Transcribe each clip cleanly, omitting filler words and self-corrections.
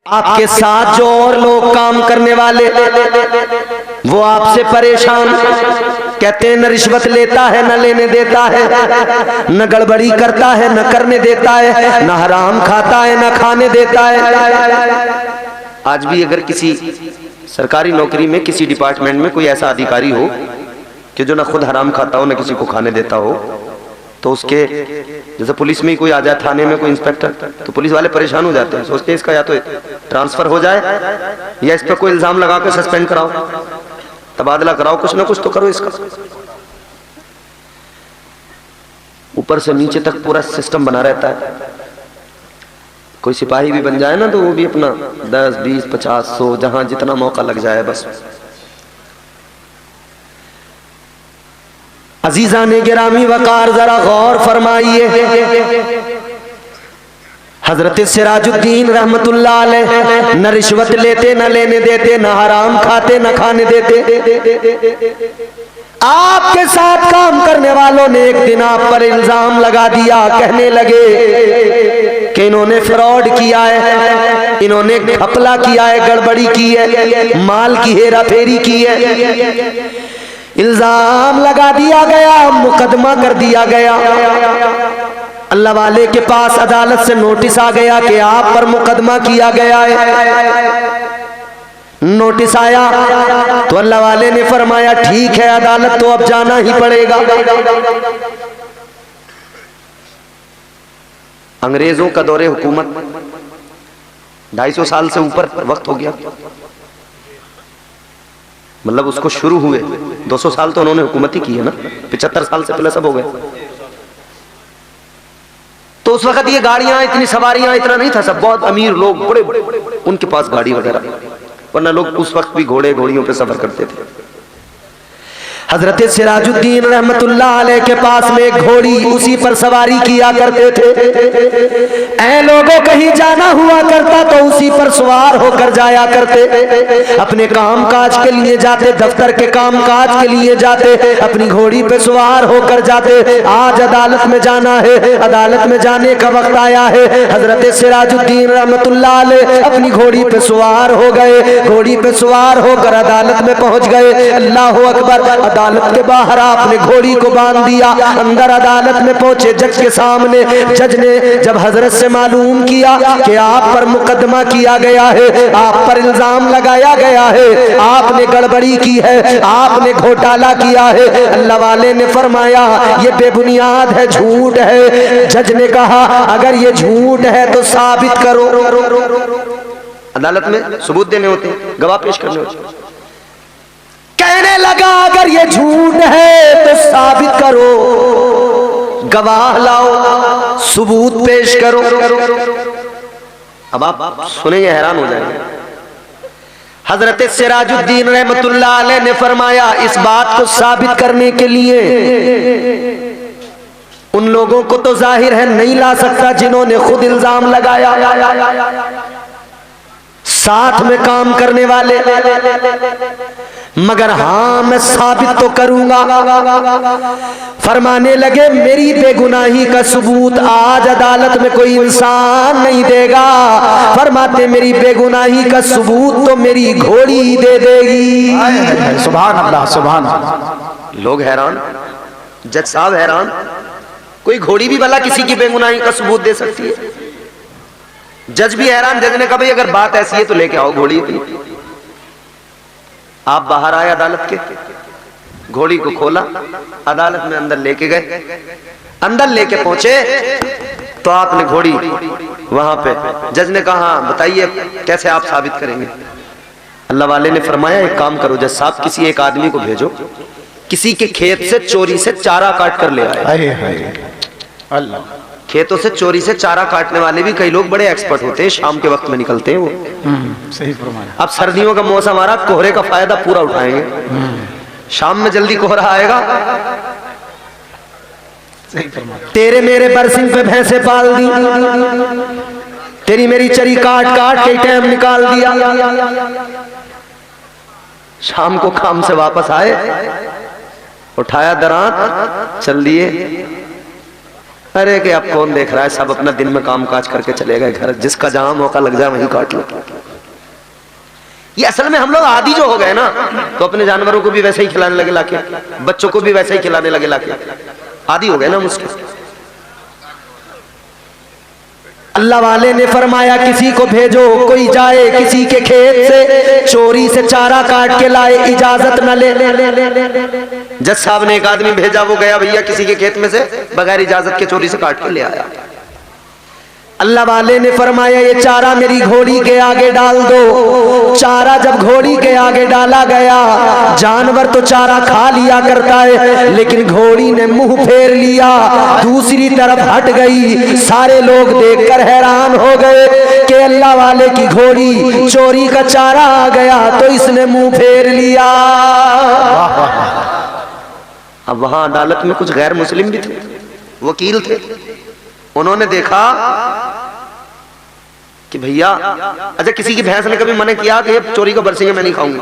आपके साथ जो और लोग काम करने वाले वो आपसे परेशान, कहते हैं न रिश्वत लेता है न लेने देता है, न गड़बड़ी करता है न करने देता है, न हराम खाता है न खाने देता है। आज भी अगर किसी सरकारी नौकरी में किसी डिपार्टमेंट में कोई ऐसा अधिकारी हो कि जो न खुद हराम खाता हो न किसी को खाने देता हो, तो उसके जैसे पुलिस में ही कोई आ जाए, थाने में कोई इंस्पेक्टर, तो पुलिस वाले परेशान हो जाते हैं, सोचते हैं इसका या तो ट्रांसफर हो जाए या इस पर कोई इल्जाम लगा के सस्पेंड कराओ, तबादला कराओ, कुछ ना कुछ तो करो इसका। ऊपर से नीचे तक पूरा सिस्टम बना रहता है। कोई सिपाही भी बन जाए ना तो वो भी अपना 10, 20, 50, 100 जहां जितना मौका लग जाए बस। अजीजा ने गिरामी वकार जरा गौर फरमाइए, हजरत सिराजुद्दीन रहमतुल्लाह अलैह न रिश्वत लेते न लेने देते, न हराम खाते न खाने देते। आपके साथ काम करने वालों ने एक दिन आप पर इल्जाम लगा दिया, कहने लगे कि इन्होंने फ्रॉड किया है, इन्होंने घपला किया है, गड़बड़ी की है, माल की हेरा फेरी की है। इल्जाम लगा दिया गया, मुकदमा कर दिया गया। अल्लाह वाले के पास अदालत से नोटिस आ गया कि आप पर मुकदमा किया गया है। नोटिस आया तो अल्लाह वाले ने फरमाया ठीक है, अदालत तो अब जाना ही पड़ेगा। अंग्रेजों का दौरे हुकूमत 250 साल से ऊपर वक्त हो गया, मतलब उसको शुरू हुए 200 साल तो उन्होंने हुकूमत ही की है ना, 75 साल से पहले सब हो गए। तो उस वक्त ये गाड़ियां, इतनी सवारियां, इतना नहीं था, सब बहुत अमीर लोग, बड़े बड़े उनके पास गाड़ी वगैरह, वरना लोग उस वक्त भी घोड़े घोड़ियों पे सफर करते थे। हजरत सिराजुद्दीन रहमतुल्लाह अलैह के पास में एक घोड़ी, उसी पर सवारी किया करते थे। ऐ लोगों कहीं जाना हुआ करता तो उसी पर सवार होकर जाया करते, अपने काम काज के लिए जाते, दफ्तर के काम काज के लिए जाते, अपनी घोड़ी पे सवार होकर जाते। आज अदालत में जाना है, अदालत में जाने का वक्त आया है। हजरत सिराजुद्दीन रहमतुल्लाह अलैह अपनी घोड़ी पे सवार हो गए, घोड़ी पे सवार होकर अदालत में पहुंच गए। अल्लाह अकबर। अदालत के बाहर आपने घोड़ी को बांध दिया, अंदर अदालत में पहुंचे जज के सामने। जज ने जब हजरत से मालूम किया कि आप पर मुकदमा किया गया है, आप पर इल्जाम लगाया गया है, आपने गड़बड़ी की है, आपने घोटाला किया है, अल्लाह वाले ने फरमाया ये बेबुनियाद है, झूठ है। जज ने कहा अगर ये झूठ है तो साबित करो। अदालत में सबूत देने होते, गवाह पेश करने होते। कहने लगा अगर ये झूठ है तो साबित करो, गवाह लाओ, सबूत पेश करो। अब आप सुनेंगे हैरान हो जाएंगे। हजरत सिराजुद्दीन रहमतुल्लाह अलैह ने फरमाया इस बात को साबित करने के लिए उन लोगों को तो जाहिर है नहीं ला सकता जिन्होंने खुद इल्जाम लगाया, साथ में काम करने वाले, मगर हाँ मैं साबित तो करूंगा। फरमाने लगे मेरी बेगुनाही का सबूत आज अदालत में कोई इंसान नहीं देगा, फरमाते मेरी बेगुनाही का सबूत तो मेरी घोड़ी ही दे देगी। सुभान अल्लाह, सुभान अल्लाह। लोग हैरान, जज साहब हैरान, कोई घोड़ी भी भला किसी की बेगुनाही का सबूत दे सकती है? जज भी हैरान। जज ने कहा भाई अगर बात ऐसी है तो लेके आओ घोड़ी अपनी। आप बाहर आए अदालत के, घोड़ी को खोला, अदालत में अंदर लेके गए। अंदर लेके पहुंचे तो आपने घोड़ी वहां पे, जज ने कहा बताइए कैसे आप साबित करेंगे? अल्लाह वाले ने फरमाया एक काम करो जज साहब, किसी एक आदमी को भेजो, किसी के खेत से चोरी से चारा काट कर ले आए। अल्लाह। खेतों से चोरी से चारा काटने वाले भी कई लोग बड़े एक्सपर्ट होते हैं, शाम के वक्त में निकलते हैं वो। सही फरमाया। अब सर्दियों का मौसम आ रहा, कोहरे का फायदा पूरा उठाएंगे, शाम में जल्दी कोहरा आएगा। सही फरमाया। तेरे मेरे बरसिंग पे भैंसे पाल दी, तेरी मेरी चरी काट काट के टाइम निकाल दिया। शाम को काम से वापस आए, उठाया दरात, चल दिए। अरे कि अब कौन देख रहा है, सब अपना दिन में काम काज करके चले गए घर, जिसका जहां मौका लग जाए वहीं काट लो। ये असल में हम लोग आदी जो हो गए ना, तो अपने जानवरों को भी वैसे ही खिलाने लगे लाके, बच्चों को भी वैसे ही खिलाने लगे लाके, आदी हो गए ना मुझको। अल्लाह वाले ने फरमाया किसी को भेजो, कोई जाए किसी के खेत से चोरी से चारा काट के लाए, इजाजत न ले। जज साहब ने एक आदमी भेजा, वो गया भैया किसी के खेत में से बगैर इजाजत के चोरी से काट के ले आया। अल्लाह वाले ने फरमाया ये चारा मेरी घोड़ी के आगे डाल दो। चारा जब घोड़ी के आगे डाला गया, जानवर तो चारा खा लिया करता है, लेकिन घोड़ी ने मुंह फेर लिया, दूसरी तरफ हट गई। सारे लोग देखकर हैरान हो गए कि अल्लाह वाले की घोड़ी चोरी का चारा आ गया तो इसने मुंह फेर लिया। अब वहां अदालत में कुछ गैर मुस्लिम भी थे, वकील थे। उन्होंने देखा कि भैया, अच्छा किसी की भैंस ने कभी मना किया कि चोरी को बरसेंगे मैं नहीं खाऊंगी,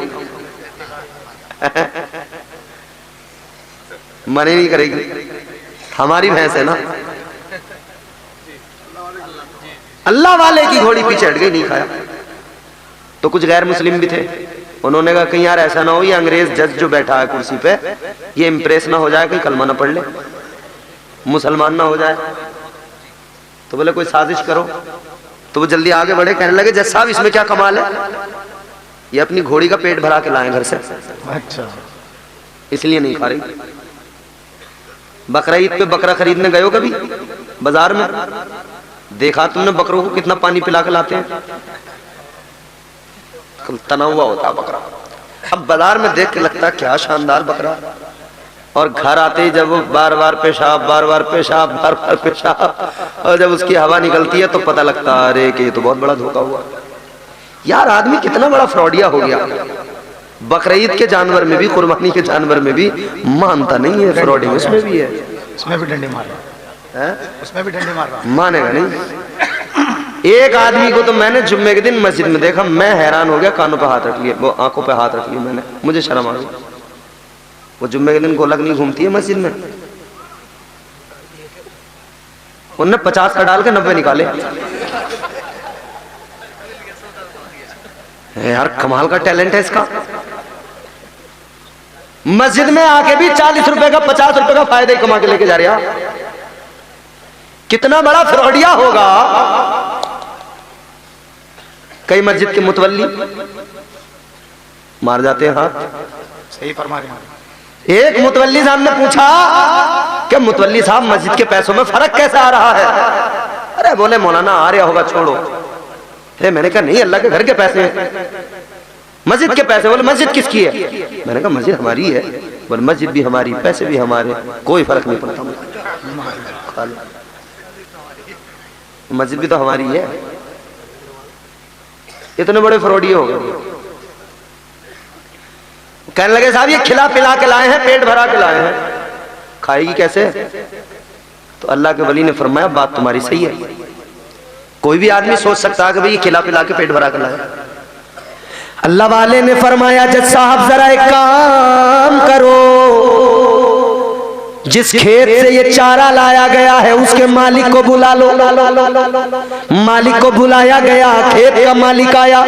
मने नहीं करेगी, हमारी भैंस है ना। अल्लाह वाले की घोड़ी पीछे हट गई, नहीं खाया। तो कुछ गैर मुस्लिम भी थे, उन्होंने कहा कहीं यार ऐसा ना हो ये अंग्रेज जज जो बैठा है कुर्सी पे ये इंप्रेस ना हो जाए, कहीं कलमा ना पढ़ ले, मुसलमान ना हो जाए। तो बोले कोई साजिश करो। तो वो जल्दी आगे बढ़े, कहने लगे जज साहब इसमें क्या कमाल है, ये अपनी घोड़ी का पेट भरा के लाए घर से, अच्छा इसलिए नहीं खा रही। बकरा ईद पे बकरा खरीदने गए हो कभी बाजार में, देखा तुमने बकरों को कितना पानी पिला के लाते हैं, तना हुआ होता है बकरा। अब बाजार में देख के लगता है क्या शानदार बकरा, और घर आते ही जब वो बार बार पेशाब, बार बार पेशाब, बार बार पेशाब, और जब उसकी हवा निकलती है तो पता लगता है अरे कि ये तो बहुत बड़ा धोखा हुआ यार। आदमी कितना बड़ा फ्रॉडिया हो गया। बकरीद के जानवर में भी, कुर्बानी के जानवर में भी मानता नहीं है, फ्रॉडिंग उसमें भी है। उसमें भी डंडे मार रहा है, उसमें भी डंडे मार रहा है, मानेगा नहीं। एक आदमी को तो मैंने जुम्मे के दिन मस्जिद में देखा, मैं हैरान हो गया, कानों पे हाथ रख लिए, वो आंखों पे हाथ रख लिए मैंने, मुझे शर्म आ गई। वो जुम्मे के दिन गोलक नहीं घूमती है मस्जिद में, उनने 50 का डाल के 90 निकाले। यार कमाल का टैलेंट है इसका। मस्जिद में आके भी 40 रुपए का 50 रुपए का फायदा ही कमा के लेके जा रहा, कितना बड़ा फ्रॉडिया होगा। कई मस्जिद के मुतवल्ली मार जाते हैं हाथ। सही फरमा रहे हैं। एक मुतवल्ली साहब ने पूछा कि मुतवल्ली साहब मस्जिद के पैसों में फर्क कैसे आ रहा है? अरे बोले मौलाना आ रहा होगा छोड़ो। अरे मैंने कहा नहीं, अल्लाह के घर के पैसे हैं, मस्जिद के पैसे। बोले मस्जिद किसकी है? मैंने कहा मस्जिद हमारी है। बोले मस्जिद भी हमारी, पैसे भी हमारे, कोई फर्क नहीं पड़ता मुझे, मस्जिद भी तो हमारी है। इतने बड़े फ्रॉडी हो गए। कहने लगे साहब ये खिला पिला के लाए हैं, पेट भरा के लाए हैं, खाएगी कैसे? तो अल्लाह के वली ने फरमाया बात तुम्हारी सही है। कोई भी आदमी सोच सकता है कि भाई ये खिला पिला के पेट भरा के लाए। अल्लाह वाले ने फरमाया जज साहब जरा एक काम करो, जिस खेत से ये चारा लाया गया है उसके मालिक को बुला लो। मालिक को बुलाया गया, खेत का मालिक आया।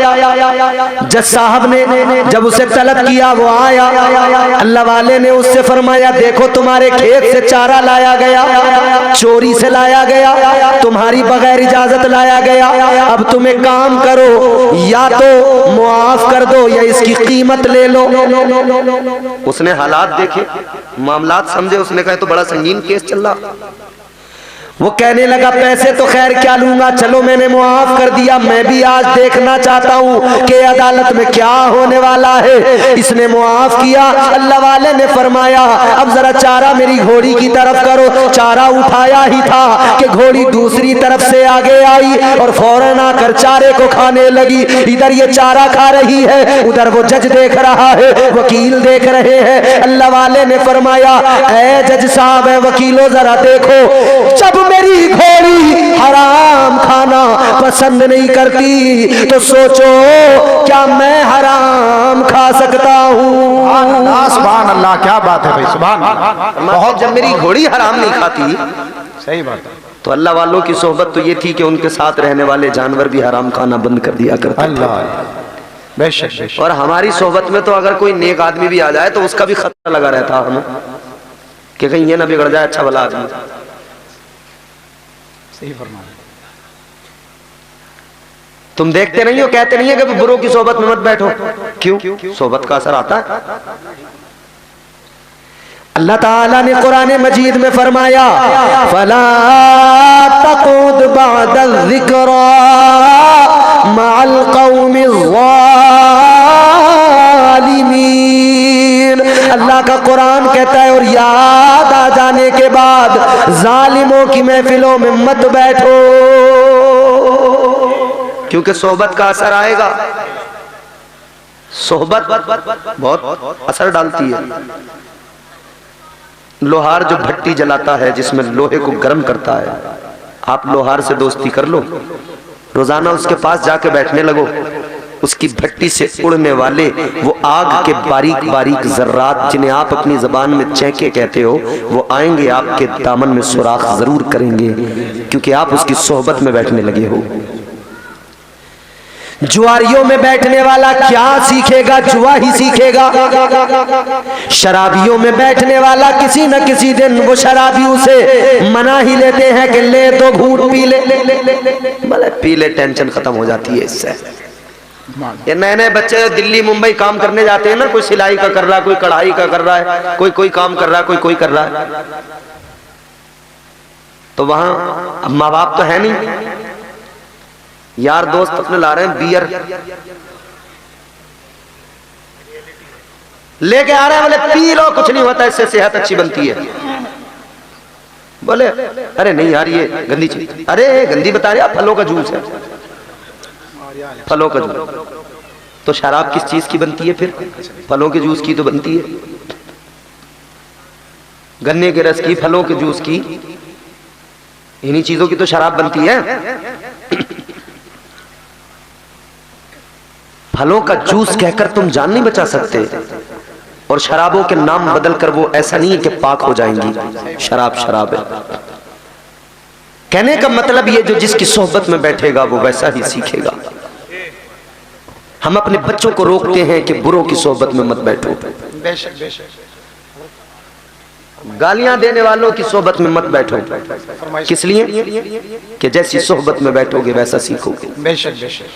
जज साहब ने जब उसे तलब किया वो आया। अल्लाह वाले ने उससे फरमाया देखो तुम्हारे खेत से चारा लाया गया, चोरी से लाया गया, तुम्हारी बगैर इजाजत लाया गया। अब तुम एक काम करो, या तो मुआफ कर दो या इसकी कीमत ले लो। उसने हालात देखे, मामलात समझे, उसने कहा तो बड़ा संगीन केस चल रहा। वो कहने लगा पैसे तो खैर क्या लूंगा, चलो मैंने मुआफ कर दिया, मैं भी आज देखना चाहता हूँ कि अदालत में क्या होने वाला है। इसने मुआफ किया। अल्लाह वाले ने फरमाया अब जरा चारा मेरी घोड़ी की तरफ करो। चारा उठाया ही था कि घोड़ी दूसरी तरफ से आगे आई और फौरन आकर चारे को खाने लगी। इधर ये चारा खा रही है, उधर वो जज देख रहा है, वकील देख रहे हैं। अल्लाह वाले ने फरमाया ऐ जज साहब, है वकीलों जरा देखो, जब मेरी घोड़ी हराम खाना पसंद नहीं करती तो सोचो क्या मैं हराम खा सकता हूँ? सुभान अल्लाह, क्या बात है भाई, सुभान अल्लाह। बहुत जब मेरी घोड़ी हराम नहीं खाती, सही बात है। तो अल्लाह वालों की सोहबत तो ये थी कि उनके साथ रहने वाले जानवर भी हराम खाना बंद कर दिया करते। अल्लाह बेशक। और हमारी सोहबत में तो अगर कोई नेक आदमी भी आ जाए तो उसका भी खतरा लगा रहता है हमें कि कहीं ये ना बिगड़ जाए अच्छा भला आदमी। सही फरमाया। तुम देखते नहीं हो, कहते नहीं है कि बुरों की सोहबत में मत बैठो। क्यों? सोहबत का असर आता है। अल्लाह ताला ने कुरान मजीद में फरमाया, फला तक़ुद बअद ज़िक्रा मअल क़ौमि ज़ालिमीन। अल्लाह का कुरान कहता है और याद आ जाने के बाद जालिमों की महफिलों में मत बैठो, क्योंकि सोहबत का असर आएगा। सोहबत बहुत असर डालती है। लोहार जो भट्टी जलाता है जिसमें लोहे को गर्म करता है, आप लोहार से दोस्ती कर लो, रोजाना उसके पास जाके बैठने लगो, उसकी भट्टी से उड़ने वाले वो आग के बारीक बारीक जर्रात जिन्हें आप अपनी जबान में चैके कहते हो, वो आएंगे आपके दामन में सुराख जरूर करेंगे, क्योंकि आप उसकी सोहबत में बैठने लगे हो। जुआरियों में बैठने वाला क्या सीखेगा? जुआ ही सीखेगा। शराबियों में बैठने वाला किसी न किसी दिन वो शराबियों से मना ही लेते हैं कि ले तो घूंट पी ले, भले पी ले, टेंशन खत्म हो जाती है इससे। ये नए नए बच्चे दिल्ली मुंबई काम करने जाते हैं ना, कोई सिलाई का कर रहा है, कोई कढ़ाई का कर रहा है, कोई काम कर रहा है, कोई कर रहा है, तो वहां माँ बाप तो है नहीं, यार दोस्त अपने ला रहे हैं बियर लेके आ रहे हैं, बोले पी लो कुछ नहीं होता, इससे सेहत अच्छी बनती है। बोले अरे नहीं यार ये गंदी चीज, अरे गंदी बता रहे, फलों का जूस है, फलों का जूस। तो शराब किस चीज की बनती है फिर? फलों के जूस की तो बनती है, गन्ने के रस की, फलों के जूस की, इन्हीं चीजों की तो शराब बनती है। फलों का जूस कहकर तुम जान नहीं बचा सकते, और शराबों के नाम बदलकर वो ऐसा नहीं है कि पाक हो जाएंगी। शराब शराब है। कहने का मतलब ये जो जिसकी सोहबत में बैठेगा वो वैसा ही सीखेगा। हम अपने बच्चों को रोकते हैं कि बुरों की सोहबत में मत बैठो। बेशक बेशक। गालियां देने वालों की सोहबत में मत बैठो। किस लिए? कि जैसी सोहबत में बैठोगे वैसा सीखोगे। बेशक बेशक।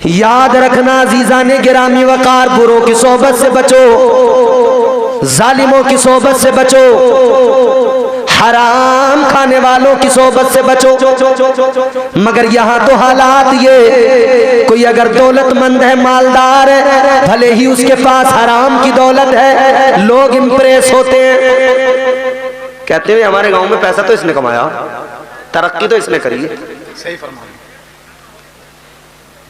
याद रखना अज़ीज़ाने गिरामी वकार, बुरों की सोहबत से बचो, जालिमों की सोहबत से बचो, हराम खाने वालों की सोहबत से बचो। मगर यहाँ तो हालात ये, कोई अगर दौलतमंद है, मालदार है, भले ही उसके पास हराम की दौलत है, लोग इंप्रेस होते हैं, कहते हैं हमारे गांव में पैसा तो इसने कमाया, तरक्की तो इसने करी। सही फरमाया।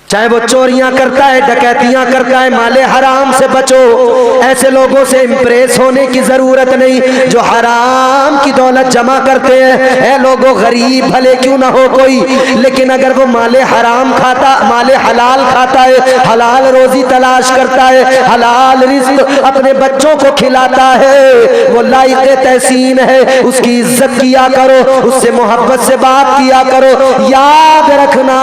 चाहे वो चोरियां करता है, डकैतियां करता है, माले हराम से बचो। ऐसे लोगों से इंप्रेस होने की जरूरत नहीं जो हराम की दौलत जमा करते हैं। ऐ लोगों, गरीब भले क्यों ना हो कोई, लेकिन अगर वो माले हराम खाता, माले हलाल खाता है, हलाल रोजी तलाश करता है, हलाल रिज़्क़ अपने बच्चों को खिलाता है, वो लायक़े तहसीन है, उसकी इज्जत किया करो, उससे मोहब्बत से बात किया करो। याद रखना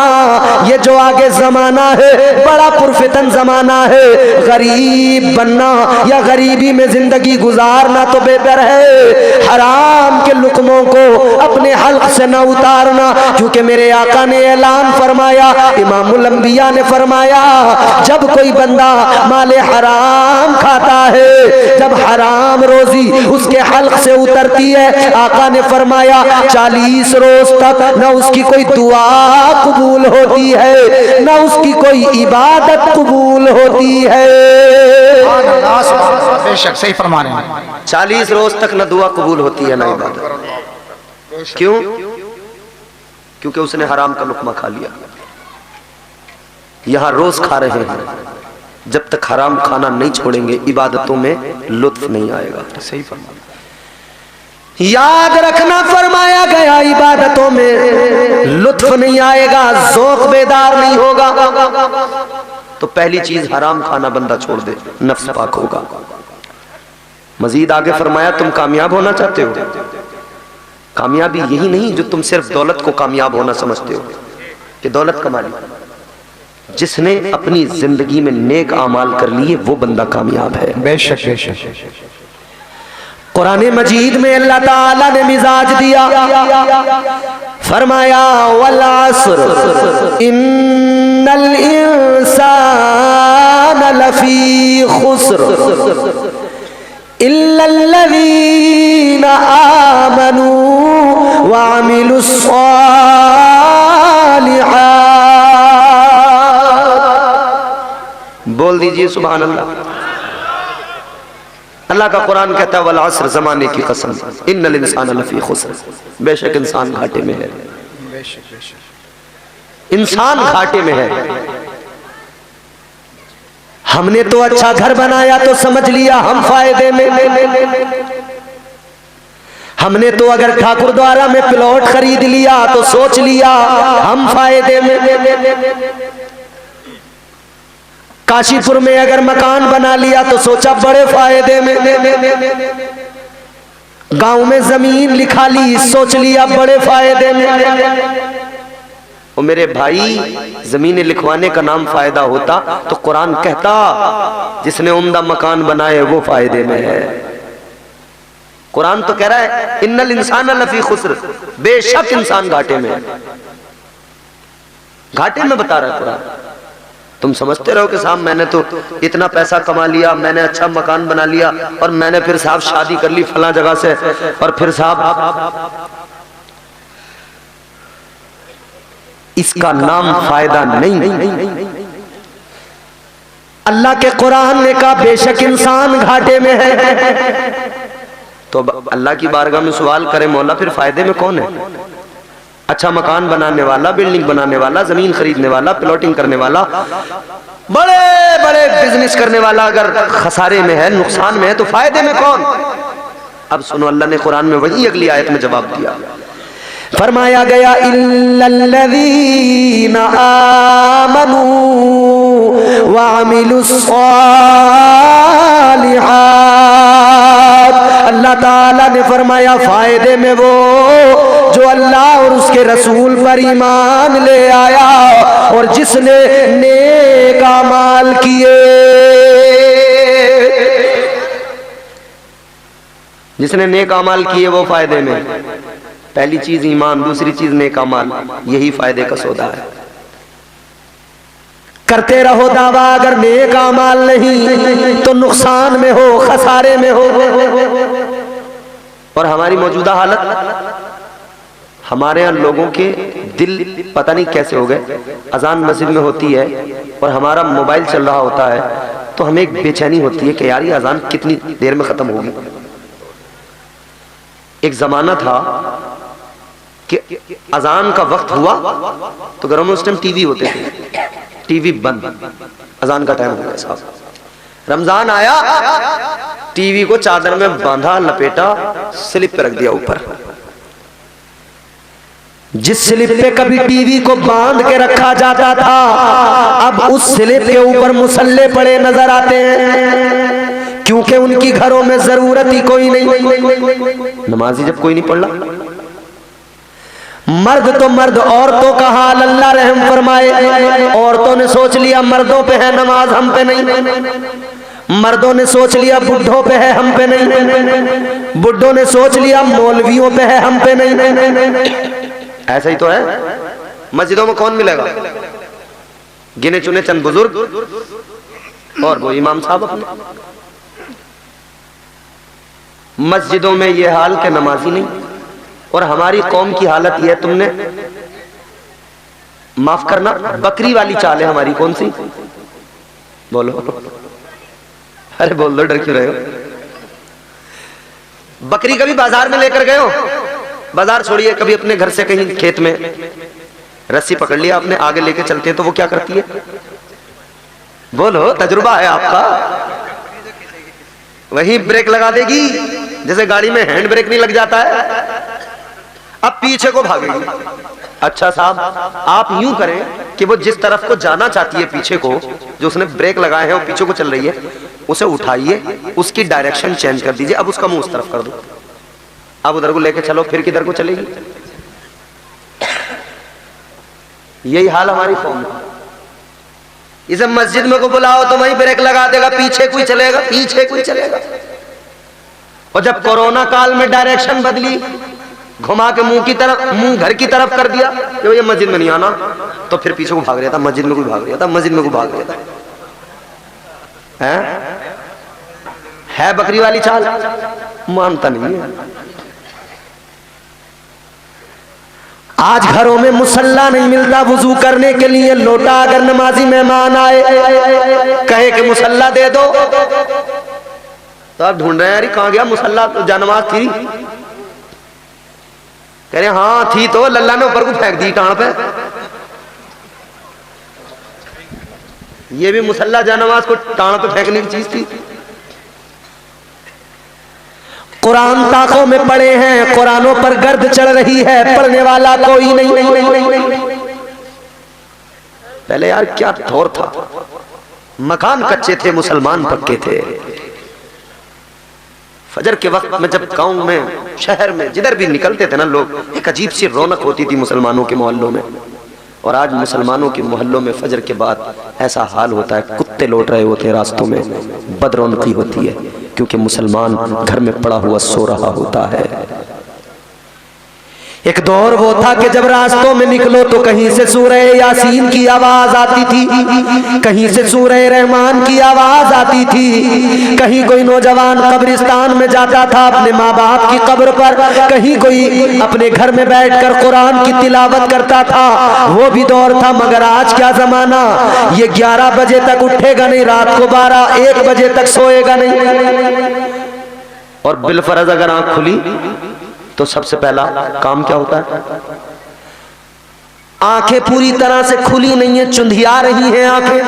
ये जो आगे जमाना है बड़ा पुरफितन जमाना है, गरीब बनना या गरीबी में जिंदगी गुजारना तो बेहतर है। हराम के लुक़मों को अपने हल्क से न उतारना, क्योंकि मेरे आका ने ऐलान फरमाया, इमामुल अंबिया ने फरमाया, जब कोई बंदा माले हराम खाता है, जब हराम रोजी उसके हल्क से उतरती है, आका ने फरमाया 40 रोज तक न उसकी कोई दुआ कबूल होती है, न उसकी कोई इबादत कबूल होती है। बेशक सही फरमा रहे हैं। 40 रोज तक न दुआ कबूल होती है न इबादत। क्यों? क्योंकि उसने हराम का लुक़मा खा लिया। यहां रोज खा रहे हैं, जब तक हराम खाना नहीं छोड़ेंगे इबादतों में लुत्फ नहीं आएगा। सही फरमा। याद रखना, फरमाया गया इबादतों में लुत्फ नहीं आएगा, ज़ौक़ बेदार नहीं होगा। तो पहली चीज हराम खाना बंदा छोड़ दे, नफ्स पाक होगा। मजीद आगे फरमाया, तुम कामयाब होना चाहते हो, कामयाबी यही नहीं जो तुम सिर्फ दौलत को कामयाब होना समझते हो कि दौलत कमा ली, जिसने अपनी जिंदगी में नेक आमाल कर लिए वो बंदा कामयाब है। बेशक बेशक। कुरान मजीद में अल्लाह ताला ने मिजाज दिया, फरमाया वल अस्र इन्नल इंसान लफी खुस्र इल्लल्लज़ीना आमनू व अमिलुस सालिहात। बोल दीजिए सुभान अल्लाह। अल्लाह का कुरान कहता है वल अस्र, ज़माने की कसम, इन्नल इंसान लफी खुस्र, बेशक इंसान घाटे में है। बेशक बेशक। इंसान घाटे में है। हमने तो अच्छा घर बनाया तो समझ लिया हम फायदे में, हमने तो अगर ठाकुर द्वारा में प्लॉट खरीद लिया तो सोच लिया हम फायदे में, काशीपुर में अगर मकान बना लिया तो सोचा बड़े फायदे में, गांव में जमीन लिखा ली सोच लिया बड़े फायदे में। और मेरे भाई, जमीनें लिखवाने का नाम फायदा होता तो कुरान कहता जिसने उम्दा मकान बनाए वो फायदे में है। कुरान तो कह रहा है इन्नल इंसान लफी खुस्र, बेशक इंसान घाटे में है। घाटे में बता रहा है कुरान। तुम समझते रहो कि साहब मैंने तो इतना पैसा कमा लिया, मैंने अच्छा मकान बना लिया और मैंने फिर साहब शादी कर ली फला जगह से, और फिर साहब इसका नाम फायदा नहीं। अल्लाह के कुरान ने कहा बेशक इंसान घाटे में है। तो अल्लाह की बारगाह में सवाल करे मौला फिर फायदे में कौन है? अच्छा मकान बनाने वाला, बिल्डिंग बनाने वाला, जमीन खरीदने वाला, प्लॉटिंग करने वाला, बड़े बड़े बिजनेस करने वाला अगर खसारे में है, नुकसान में है, तो फायदे में कौन? अब सुनो, अल्लाह ने कुरान में वही अगली आयत में जवाब दिया, फरमाया गया इल्लल्लज़ीना आमनू व अमिलुस सालिहात। अल्लाह ताला ने फरमाया फायदे में वो जो अल्लाह और उसके रसूल पर ईमान ले आया और जिसने नेक अमाल किए। जिसने नेक अमाल किए वो फायदे में। पहली चीज ईमान, दूसरी चीज नेक अमाल, यही फायदे का सौदा है। करते रहो दावा, अगर नेक अमाल नहीं तो नुकसान में हो, खसारे में हो। और हमारी मौजूदा हालत, हमारे यहाँ लोगों के दिल पता नहीं कैसे हो गए, अजान मस्जिद में होती है और हमारा मोबाइल चल रहा होता है तो हमें एक बेचैनी होती है कि यार ये अजान कितनी देर में खत्म होगी। एक जमाना था कि अजान का वक्त हुआ तो घरों में उस टाइम टीवी होते थे, टीवी बंद, अजान का टाइम हो गया साहब। रमजान आया, टीवी को चादर में बांधा, लपेटा, स्लिप पे रख दिया ऊपर। जिस स्लिप पे कभी टीवी को बांध के रखा जाता था अब उस स्लिप के ऊपर मुसल्ले पड़े नजर आते हैं, क्योंकि उनकी घरों में जरूरत ही कोई नहीं। नमाजी जब कोई नहीं पढ़ रहा, मर्द तो मर्द, औरतों का हाल अल्लाह रहम फरमाए। औरतों ने सोच लिया मर्दों पे है नमाज, हम पे नहीं। मर्दों ने सोच लिया बुढ़ों पे है, हम पे नहीं। बुढ़ों ने सोच लिया मौलवियों पे है, हम पे नहीं। ऐसा ही तो है। मस्जिदों में कौन मिलेगा? गिने चुने चंद बुजुर्ग और वो इमाम साहब अपने। मस्जिदों में ये हाल के नमाजी नहीं। और हमारी कौम की हालत यह, तुमने माफ करना, बकरी वाली चाल है हमारी। कौन सी? बोलो, अरे बोल दो, डर क्यों रहे हो? बकरी कभी बाजार में लेकर गए हो? बाजार छोड़िए, कभी अपने घर से कहीं खेत में रस्सी पकड़ लिया आपने, आगे लेके चलते हैं तो वो क्या करती है? बोलो, तजुर्बा है आपका। वही ब्रेक लगा देगी जैसे गाड़ी में हैंड ब्रेक नहीं लग जाता है, अब पीछे को भागेगी। अच्छा साहब, आप यूं करें कि वो जिस तरफ को जाना चाहती है पीछे को, जो उसने ब्रेक लगाए हैं वो पीछे को चल रही है, उसे उठाइए, उसकी डायरेक्शन चेंज कर दीजिए। अब उसका मुंह उस तरफ कर दो, अब उधर को लेके चलो, फिर किधर को चलेगी? यही हाल हमारी कौम है। इसे मस्जिद में को बुलाओ तो वहीं ब्रेक लगा देगा, पीछे कोई चलेगा, पीछे कोई चलेगा। और जब कोरोना काल में डायरेक्शन बदली, घुमा के मुंह की तरफ, मुंह घर की तरफ कर दिया कि ये मस्जिद में नहीं आना, तो फिर पीछे को भाग रहा था, मस्जिद में कोई भाग रहा था, मस्जिद में कोई भाग रहा था। है बकरी वाली चाल, मानता नहीं है। आज घरों में मुसल्ला नहीं मिलता वुजू करने के लिए, लोटा अगर नमाजी मेहमान आए कहे कि मुसल्ला दे दो तो आप ढूंढ रहे हैं, अरे कहां गया मुसल्ला, तो जानमाज थी। कह रहे हाँ थी, तो लल्ला ने ऊपर को फेंक दी टाण पे। ये भी मुसल्ला जानमाज को टाण पे फेंकने की चीज थी। कुरान ताकों में पड़े हैं, कुरानों पर गर्द चढ़ रही है, पढ़ने वाला कोई नहीं। पहले यार क्या दौर था, मकान कच्चे थे, मुसलमान पक्के थे। फजर के वक्त में जब गांव में, शहर में, जिधर भी निकलते थे ना लोग, एक अजीब सी रौनक होती थी मुसलमानों के मोहल्लों में। और आज मुसलमानों के मोहल्लों में फजर के बाद ऐसा हाल होता है, कुत्ते लौट रहे होते हैं रास्तों में, बदरौनकी होती है, क्योंकि मुसलमान घर में पड़ा हुआ सो रहा होता है। एक दौर वो था कि जब रास्तों में निकलो तो कहीं से सूरह यासीन की आवाज आती थी, कहीं से सूरह रहमान की आवाज आती थी, कहीं कोई नौजवान कब्रिस्तान में जाता था अपने माँ बाप की कब्र पर, कहीं कोई अपने घर में बैठकर कुरान की तिलावत करता था। वो भी दौर था। मगर आज क्या जमाना, ये 11 बजे तक उठेगा नहीं, रात को 12-1 बजे तक सोएगा नहीं। और बिलफरज अगर आंख खुली तो सबसे पहला काम क्या होता है? आंखें पूरी तरह से खुली नहीं है, चुंधिया रही हैं आंखें,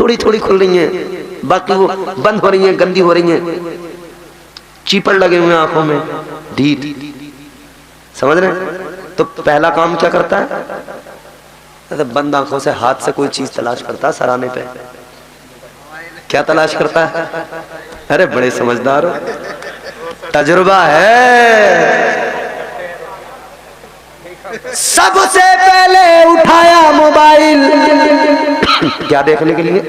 थोड़ी थोड़ी खुल रही हैं, बाकी वो बंद हो रही हैं, गंदी हो रही हैं, चीपड़ लगे हुए आंखों में, ढीठ। समझ रहे हैं? तो पहला काम क्या करता है? तो बंद आंखों से हाथ से कोई चीज तलाश करता है सराहने पे। क्या तलाश करता है? अरे बड़े समझदार हो, तजुर्बा है। सबसे पहले उठाया मोबाइल, क्या देखने के लिए?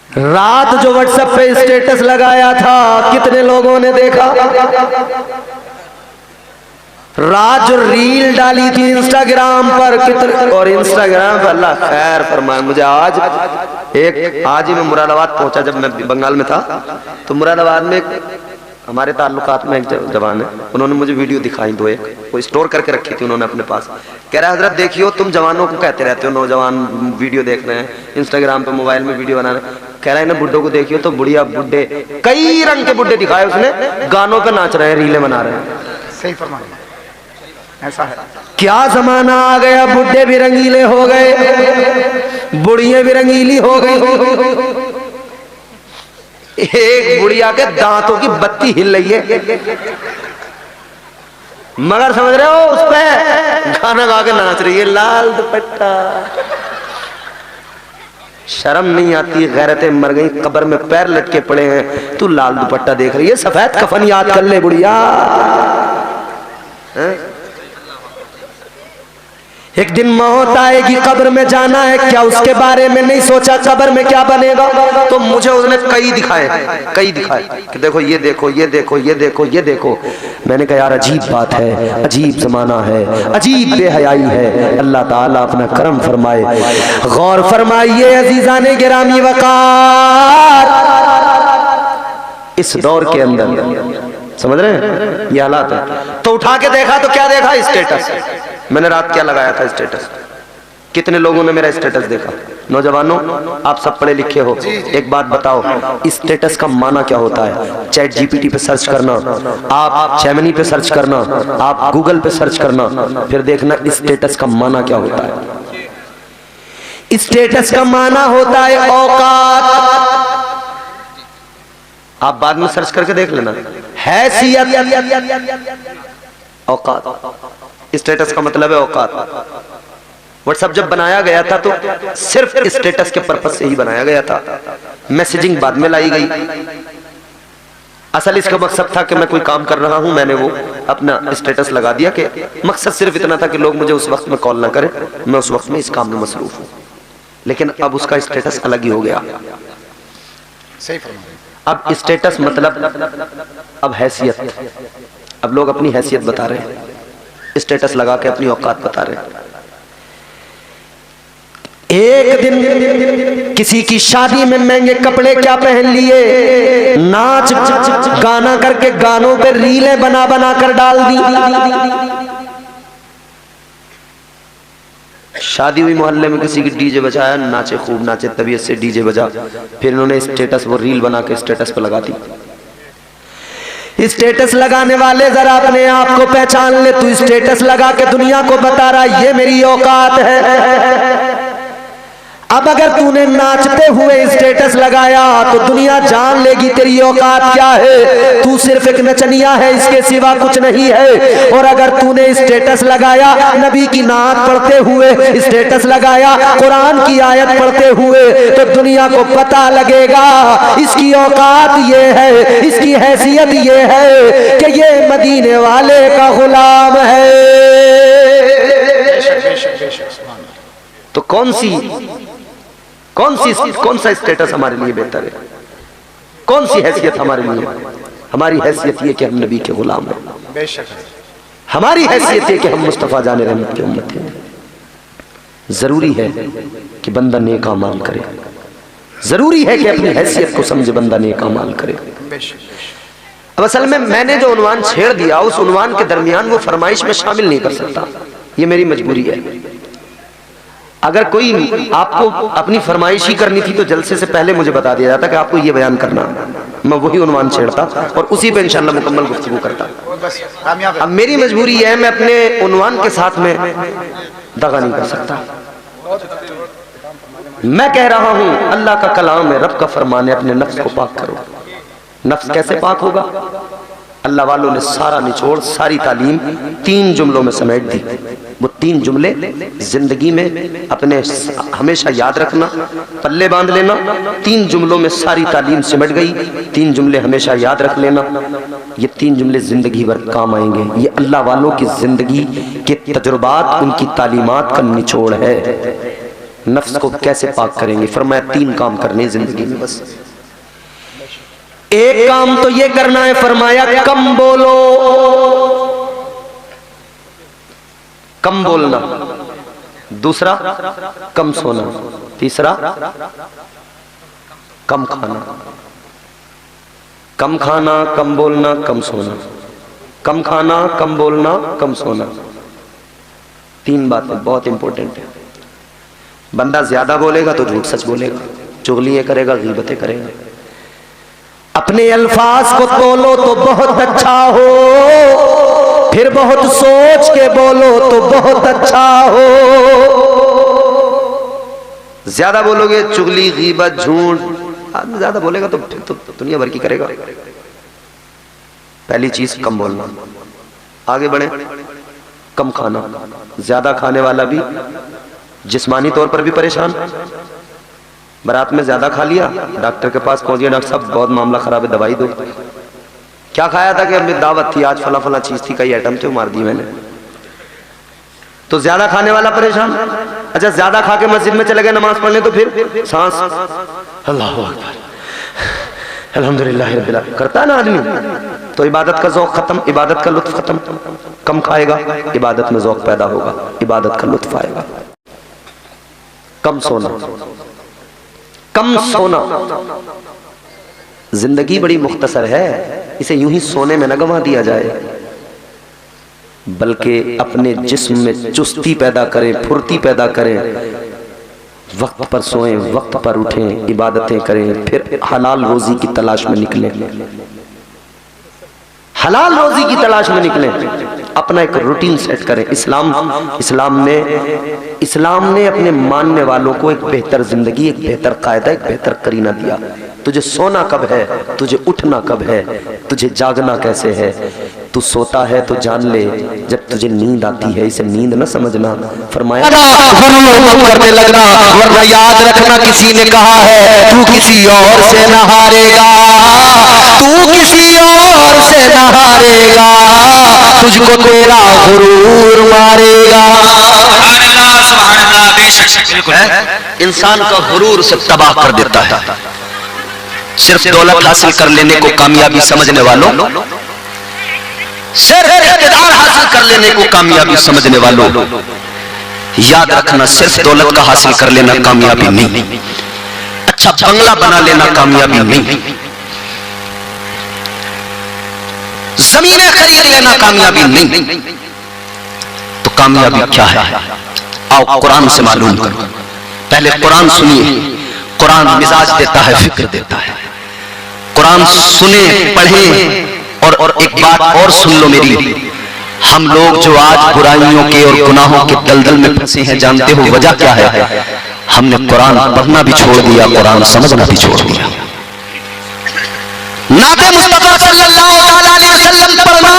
रात जो व्हाट्सएप पे स्टेटस लगाया था, कितने लोगों ने देखा? रात जो रील डाली थी इंस्टाग्राम पर, कितने? और इंस्टाग्राम पर अल्लाह खैर फरमाए, मुझे आज ही मैं मुरादाबाद पहुंचा, जब मैं बंगाल में था तो मुरादाबाद में हमारे ताल्लुकात में एक जवान है, उन्होंने मुझे वीडियो दिखाई दो, एक कोई स्टोर करके रखी थी उन्होंने अपने पास। कह रहा है हजरत देखियो, तुम जवानों को कहते रहते हो नौजवान वीडियो देख रहे हैं इंस्टाग्राम पे, मोबाइल में वीडियो बना रहे हैं। कह रहा है ना बुड्ढों को देखियो तो बुढ़िया बुड्ढे, कई रंग के बुड्ढे दिखाए उसने, गानों पे नाच रहे हैं, रीले बना रहे हैं। सही फरमाया, ऐसा है। क्या जमाना आ गया, बुड्ढे भी रंगीले हो गए, बुढ़िया भी रंगीली हो गई। एक बुढ़िया के दांतों की बत्ती हिल रही है, मगर समझ रहे हो उस पे गाना गा के नाच रही है, लाल दुपट्टा। शर्म नहीं आती, गैरतें मर गई, कब्र में पैर लटके पड़े हैं, तू लाल दुपट्टा देख रही है, सफेद कफन याद कर ले बुढ़िया। एक दिन मौत आएगी, कब्र में जाना है, क्या उसके बारे में नहीं सोचा कब्र में क्या बनेगा? तो मुझे उसने कई दिखाए कि देखो ये देखो ये देखो ये देखो ये देखो। मैंने कहा यार अजीब बात है, अजीब जमाना है, अजीब बेहयाई है। अल्लाह ताला अपना करम फरमाए। गौर फरमाइए अजीजाने गिरामी वकार, इस दौर के अंदर समझ रहे हैं ये हालात है। तो उठा के देखा तो क्या देखा? स्टेटस। मैंने रात क्या लगाया था स्टेटस, कितने लोगों ने मेरा स्टेटस देखा? नौजवानों, आप सब पढ़े लिखे हो, एक बात बताओ, स्टेटस का माना क्या होता है? चैट जीपीटी पे सर्च करना, आप जेमिनी पे सर्च करना, आप गूगल पे सर्च करना, फिर देखना स्टेटस का माना क्या होता है। स्टेटस का माना होता है औकात। आप बाद में सर्च करके देख लेना, हैसियत, औकात। स्टेटस का मतलब है औकात। व्हाट्सएप जब बनाया गया था तो सिर्फ स्टेटस के पर्पस से ही बनाया गया था, मैसेजिंग बाद में लाई गई। असल इसका मकसद था कि मैं कोई काम कर रहा हूं, मैंने वो अपना स्टेटस लगा दिया कि मकसद सिर्फ इतना था कि लोग मुझे उस वक्त में कॉल ना करें, मैं उस वक्त में इस काम में मसरूफ हूं। लेकिन अब उसका स्टेटस अलग ही हो गया। सही फरमाया। अब स्टेटस मतलब अब हैसियत, अब लोग अपनी हैसियत बता रहे हैं, स्टेटस लगा के अपनी औकात बता रहे हैं। एक दिन किसी की शादी में महंगे कपड़े क्या पहन लिए, नाच गाना करके गानों पे रीलें बना बना कर डाल दी। शादी हुई मोहल्ले में, किसी की डीजे बजाया, नाचे खूब नाचे, तबीयत से डीजे बजा, फिर इन्होंने स्टेटस वो रील बना के स्टेटस पर लगा दी। स्टेटस लगाने वाले जरा अपने आप को पहचान ले, तू स्टेटस लगा के दुनिया को बता रहा ये मेरी औकात है। अब अगर तूने नाचते हुए स्टेटस लगाया तो दुनिया जान लेगी तेरी औकात क्या है, तू सिर्फ एक नचनिया है, इसके सिवा कुछ नहीं है। और अगर तूने स्टेटस लगाया नबी की नात पढ़ते हुए, स्टेटस लगाया कुरान की आयत पढ़ते हुए, तो दुनिया को पता लगेगा इसकी औकात ये है, इसकी हैसियत ये है कि ये मदीने वाले का गुलाम है। तो कौन सा स्टेटस हमारे लिए बेहतर है? कौन सी हैसियत हमारे लिए? हमारी हैसियत ये कि हम नबी के गुलाम हैं। बेशक हमारी हैसियत ये कि हम मुस्तफा जाने रहमत की उम्मत हैं। जरूरी है कि बंदा नेक अमाल करे, जरूरी है कि अपनी हैसियत को समझे बंदा नेक अमाल करे। अब असल में मैंने जो उन्वान छेड़ दिया, उस उन्वान के दरमियान वो फरमाइश में शामिल नहीं कर सकता, ये मेरी मजबूरी है। अगर कोई आपको अपनी फरमाइश ही करनी थी तो जलसे से पहले मुझे बता दिया जाता कि आपको ये बयान करना, मैं वही उन्वान छेड़ता और उसी पे इंशाल्लाह मुकम्मल गुफ्तगू करता। अब मेरी मजबूरी है, मैं अपने उन्वान के साथ में दगा नहीं कर सकता। मैं कह रहा हूं अल्लाह का कलाम है, रब का फरमान है, अपने नफ्स को पाक करो। नफ्स कैसे पाक होगा? अल्लाह वालों ने सारा निचोड़, सारी तालीम 3 जुमलों में समेट दी। वो 3 जुमले जिंदगी में अपने हमेशा याद रखना, पल्ले बांध लेना। 3 जुमलों में सारी तालीम सिमट गई, 3 जुमले हमेशा याद रख लेना। ये 3 जुमले जिंदगी भर काम आएंगे। ये अल्लाह वालों की जिंदगी के तजुर्बात, उनकी तालीमात का निचोड़ है। नफ्स को कैसे पाक करेंगे? फरमाया 3 काम करने जिंदगी में बस। एक काम तो ये करना है, फरमाया कम बोलो, कम बोलना। दूसरा कम सोना। तीसरा कम खाना। कम खाना, कम बोलना, कम सोना। कम खाना, कम बोलना, कम सोना। 3 बातें बहुत इंपॉर्टेंट है। बंदा ज्यादा बोलेगा तो झूठ सच बोलेगा, चुगलियां करेगा, गीबतें करेगा। अपने अल्फाज को तोलो तो बहुत अच्छा हो, फिर बहुत सोच के बोलो तो बहुत अच्छा हो। ज्यादा बोलोगे, चुगली, गीबत, झूठ, आदमी ज्यादा बोलेगा तो फिर तो दुनिया भर की करेगा। पहली चीज कम बोलना। आगे बढ़े, कम खाना। ज्यादा खाने वाला भी जिस्मानी तौर पर भी परेशान। बारात में ज्यादा खा लिया, डॉक्टर के पास पहुंच गया, डॉक्टर साहब बहुत मामला खराब है, दवाई दो। क्या खाया था कि अभी दावत थी, आज फला फला चीज थी, कई आइटम थे, मार दी मैंने। तो ज्यादा खाने वाला परेशान। अच्छा, ज्यादा खा के मस्जिद में चले गए नमाज पढ़ने, तो फिर सांस, अल्लाह अकबर, अल्हम्दुलिल्लाह रब्बिल आलमीन करता है ना आदमी, तो इबादत का ज़ौक़ खत्म, इबादत का लुत्फ खत्म। कम खाएगा, इबादत में ज़ौक़ पैदा होगा, इबादत का लुत्फ आएगा। कम सोना। कम सोना। जिंदगी बड़ी मुख्तसर है, इसे यूं ही सोने में न गंवा दिया जाए, बल्कि अपने जिस्म में चुस्ती पैदा करें, फुर्ती पैदा करें। वक्त पर सोएं, वक्त पर उठें, इबादतें करें, फिर हलाल रोजी की तलाश में निकलें। हलाल रोजी की तलाश में निकलें, अपना एक रूटीन सेट करें। इस्लाम ने अपने मानने वालों को एक बेहतर जिंदगी, एक बेहतर कायदा, एक बेहतर करीना दिया। तुझे सोना कब है, तुझे उठना कब है, तुझे जागना कैसे है, तू सोता है तो जान ले, जब तुझे नींद आती है इसे नींद न समझना। फरमाया गुरूर मत करने लगना, वरना याद रखना किसी ने कहा है तू किसी और से न हारेगा, तू किसी और से न हारेगा, तुझको तेरा गुरूर मारेगा। इंसान का गुरूर से तबाह कर देता है। सिर्फ दौलत हासिल कर लेने को कामयाबी समझने वालों, सिर्फ इक़्तिदार हासिल कर लेने को कामयाबी समझने वालों, याद रखना सिर्फ दौलत का हासिल कर लेना कामयाबी नहीं, अच्छा बंगला बना लेना कामयाबी नहीं, जमीनें खरीद लेना कामयाबी नहीं। तो कामयाबी क्या है? आओ कुरान से मालूम करो। पहले कुरान सुनिए। कुरान मिजाज देता है, फिक्र देता है। कुरान सुने, पढ़ें। और एक बात और सुन लो मेरी, हम लोग जो आज बुराइयों के और गुनाहों के दलदल में फंसे हैं, जानते हो वजह क्या है? हमने कुरान पढ़ना भी छोड़ दिया, कुरान समझना भी छोड़ दिया। नाते मुस्तफा सल्लल्लाहु अलैहि वसल्लम पढ़ना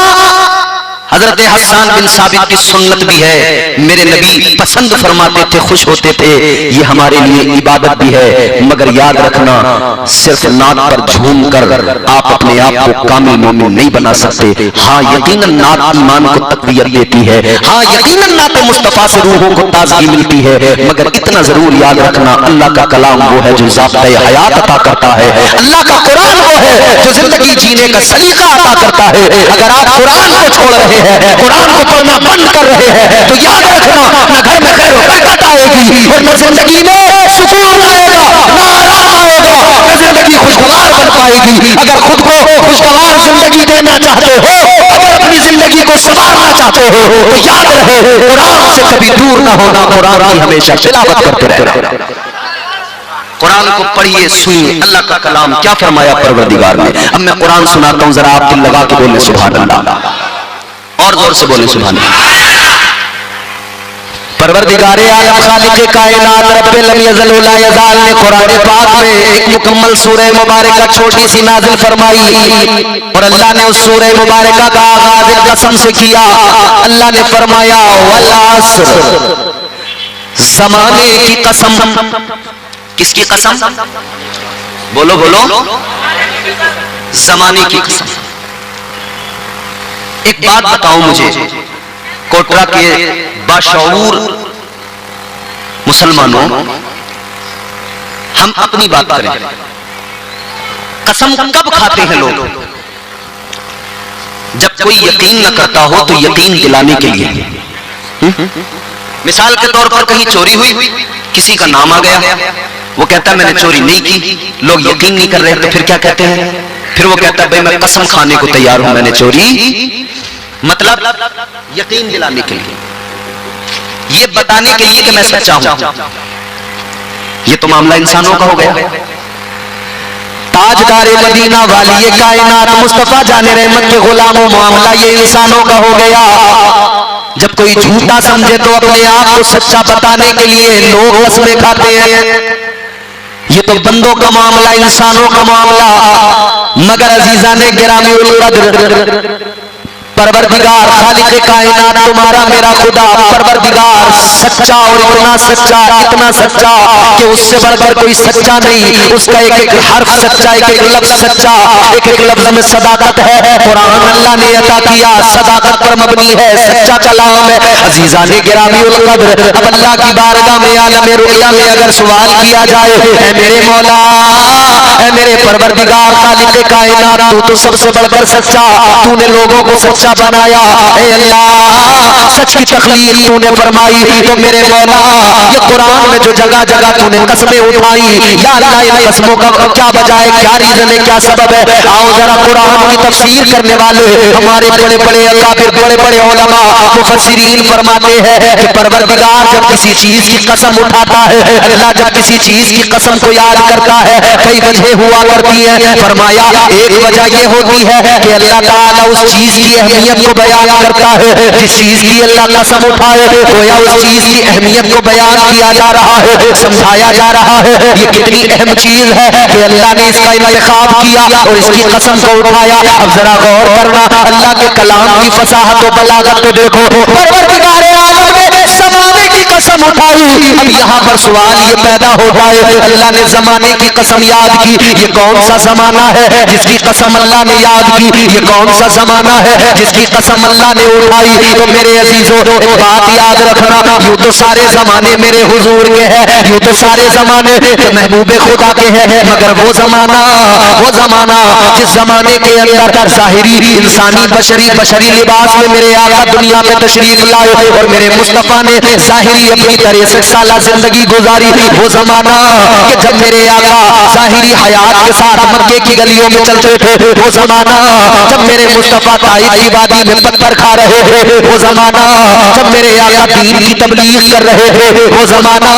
हजरत हसन बिन साबित की सुन्नत भी है। मेरे नबी पसंद फरमाते थे, खुश होते थे, ये हमारे लिए इबादत भी है। मगर याद रखना सिर्फ नात पर झूम कर आप अपने आप को कामिल मोमिन नहीं बना सकते। हाँ यकीनन नात ईमान को तक़वियत देती है, हाँ यकीनन नात मुस्तफा से रूहों को ताज़गी मिलती है। मगर इतना जरूर याद रखना अल्लाह का कलाम वो है जो ज़ाब्ता हयात अता करता है, अल्लाह का कुरान वो है जो जिंदगी जीने का सलीका अता करता है। अगर आप कुरान को छोड़ रहे हैं, कुरान को पढ़ना बंद कर रहे हैं, तो याद रखना न घर में खैर बरकत आएगी और न जिंदगी में सुकून आएगा, न आराम आएगा, न जिंदगी खुशगवार बन पाएगी। अगर खुद को खुशगवार जिंदगी देना चाहते हो, अगर अपनी जिंदगी को संवारना चाहते हो, तो याद रहे कुरान से कभी दूर न होना, कुरान की हमेशा तिलावत करते रहना। कुरान को पढ़िए, सुनिए, अल्लाह का कलाम क्या फरमाया परवरदिगार ने। अब मैं कुरान सुनाता हूं, जरा आप दिल लगा के बोले सुभान अल्लाह, और जोर से बोले सुभान अल्लाह। परवरदिगारे आलम खालिक़े कायनात रब्बे लम यज़ल व ला यज़ाल ने कुरान पाक में एक मुकम्मल सूरह मुबारका छोटी सी नाज़िल फरमाई। और अल्लाह ने उस सूरह मुबारका का आगाज़ एक कसम से किया। अल्लाह ने फरमाया वल अस्र, ज़माने की कसम। किसकी कसम? बोलो बोलो, ज़माने की कसम। एक बात बताओ मुझे, कोटरा के बाशऊर मुसलमानों, हम अपनी बात करें, कसम कब खाते हैं लोग? जब कोई यकीन न करता हो तो यकीन दिलाने के लिए। मिसाल के तौर पर कहीं चोरी हुई, किसी का नाम आ गया, वो कहता है मैंने चोरी नहीं की, लोग यकीन नहीं कर रहे, तो फिर क्या कहते हैं? फिर वो कहता है भाई मैं कसम खाने को तैयार हूं मैंने चोरी, मतलब यकीन दिलाने के लिए, ये बताने के लिए कि मैं सच्चा हूं। ये तो मामला इंसानों का हो गया। ताजदार मदीना वाली कायनात मुस्तफा जाने रहमत के गुलामों, मामला ये इंसानों का हो गया। जब कोई झूठा समझे तो अपने आप को सच्चा बताने के लिए लोग कसमें खाते हैं। ये तो बंदों का मामला, इंसानों का मामला। मगर अजीजा ने गिरामी उल कद्र परवरदिगार खालिक़े कायनात तुम्हारा मेरा खुदा परवरदिगार सच्चा, और इतना सच्चा, इतना सच्चा कि उससे बढ़कर कोई सच्चा नहीं। उसका एक एक हर्फ सच्चा, एक एक लफ्ज सच्चा, एक एक लफ्ज में सदाकत है। कुरान अल्लाह ने अता किया, सदाकत पर मबनी है, सच्चा कलाम है। अजीजा ने गिरामी उल कद्र, अब अल्लाह की बारगाह में आलम रुया में अगर सवाल किया जाए, ऐ मेरे मौला, ऐ मेरे परवरदिगार खालिक़े कायनात, तू तो सबसे बढ़कर सच्चा, तूने लोगों को सच्चा बनाया, ऐ अल्लाह सच की तकलीफ तूने फरमाई, तो मेरे मौला ये कुरान में जो जगह जगह तूने कसमें उठाई, या अल्लाह इन कसमों का क्या वजह है, क्या रीजन है, क्या सबब है? आओ जरा कुरान की तफसीर करने वाले हमारे बड़े बड़े अल्लाह फिर बड़े बड़े उलमा मुफस्सिरीन फरमाते हैं कि परवरदिगार जब किसी चीज की कसम उठाता है, अल्लाह जब किसी चीज की कसम को याद करता है, कई वजह हुआ करती है। फरमाया एक वजह ये होती है कि अल्लाह ताला उस चीज की अहमियत को बयान करता है। जिस चीज की अल्लाह कसम उठाए गोया उस चीज की अहमियत को बयान किया जा रहा है, समझाया जा रहा है। ये कितनी अहम चीज है कि अल्लाह ने इसका इंतखाब किया और इसकी कसम को उठाया। अब जरा गौर करना, अल्लाह के कलाम की फसाहत और बलागत को देखो। परवरदिगार आलम ने ज़माने की कसम उठाई। अब यहाँ पर सवाल ये पैदा होता है, अल्लाह ने जमाने की कसम याद की, ये कौन सा जमाना है जिसकी कसम अल्लाह ने याद की? ये कौन सा जमाना है जिसकी कसम अल्लाह ने उठाई? तो मेरे अजीजों, एक बात याद रखना, यूं तो सारे जमाने मेरे हुजूर के हैं, यूं तो सारे जमाने तो महबूबे खुदा के हैं, मगर वो जमाना जिस जमाने के अंदर जाहिरी इंसानी बशरी लिबास में मेरे आका दुनिया में तशरीफ लाए और मेरे मुस्तफा ने जाहिरी अपनी 63 साल जिंदगी गुजारी, वो जमाना कि जब मेरे आका जाहिरी हयात के साथ मक्के की गलियों में चलते थे, वो जमाना जब मेरे मुस्तफा ताइफ की वादी में पत्थर खा रहे थे, वो जमाना जब मेरे आका दीन की तबलीग कर रहे थे, वो जमाना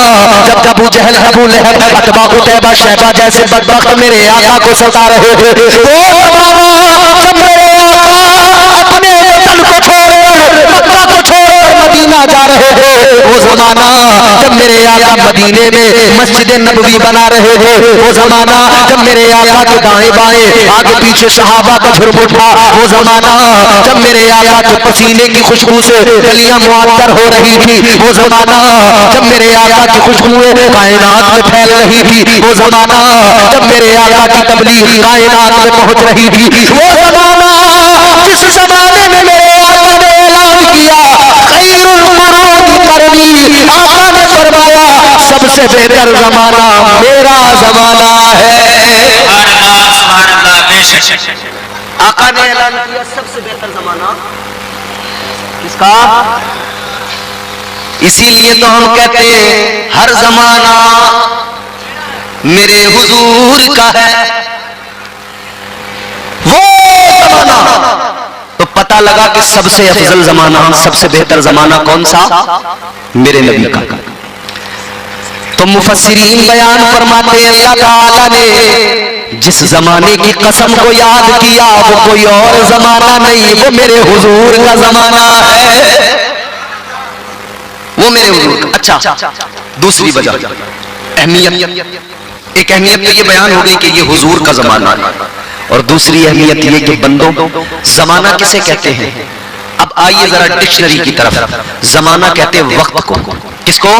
जब अबू जहल अबू लहब अतबा उतैबा शैबा जैसे बदबख्त मेरे आका को सता रहे थे, वो जमाना जब मेरे आका अपने वतन को छोड़ मक्का को छोड़ मदीना जा रहे थे, वो जमाना जब मेरे आका मदीने में मस्जिद नबवी बना रहे थे, वो जमाना जब मेरे आका के दाएं बाएं आगे पीछे सहाबा का झुर्म उठा, वो जमाना जब मेरे आका के पसीने की खुशबू से गलियां मुअत्तर हो रही थी, वो जमाना जब मेरे आका की खुशबुएं कायनात में फैल रही थी, वो जमाना जब मेरे आका की तबलीग कायनात में पहुंच रही थी, वो जमाना जिस जमाने में मेरे आका ने ऐलान किया खैरुल कुरून करनी, आका ने फरमाया सबसे बेहतर जमाना मेरा जमाना है। आका ने ऐलान किया सबसे बेहतर जमाना किसका? इसीलिए तो हम कहते हैं हर जमाना मेरे हुजूर का है। वो जमाना तो पता लगा कि सबसे अफजल जमाना सबसे बेहतर जमाना कौन सा? मेरे नबी का। तो मुफस्सिरीन बयान फरमाते हैं अल्लाह ताला ने जिस जमाने की कसम को याद किया वो कोई और जमाना नहीं, वो मेरे हुजूर का जमाना है, वो मेरे हुजूर का। अच्छा, दूसरी वजह अहमियत, एक अहमियत तो ये बयान हो गई कि ये हुजूर का जमाना है, और दूसरी अहमियत ये कि बंदों जमाना किसे कहते हैं? अब आइए जरा डिक्शनरी की तरफ। जमाना कहते हैं वक्त को। किसको?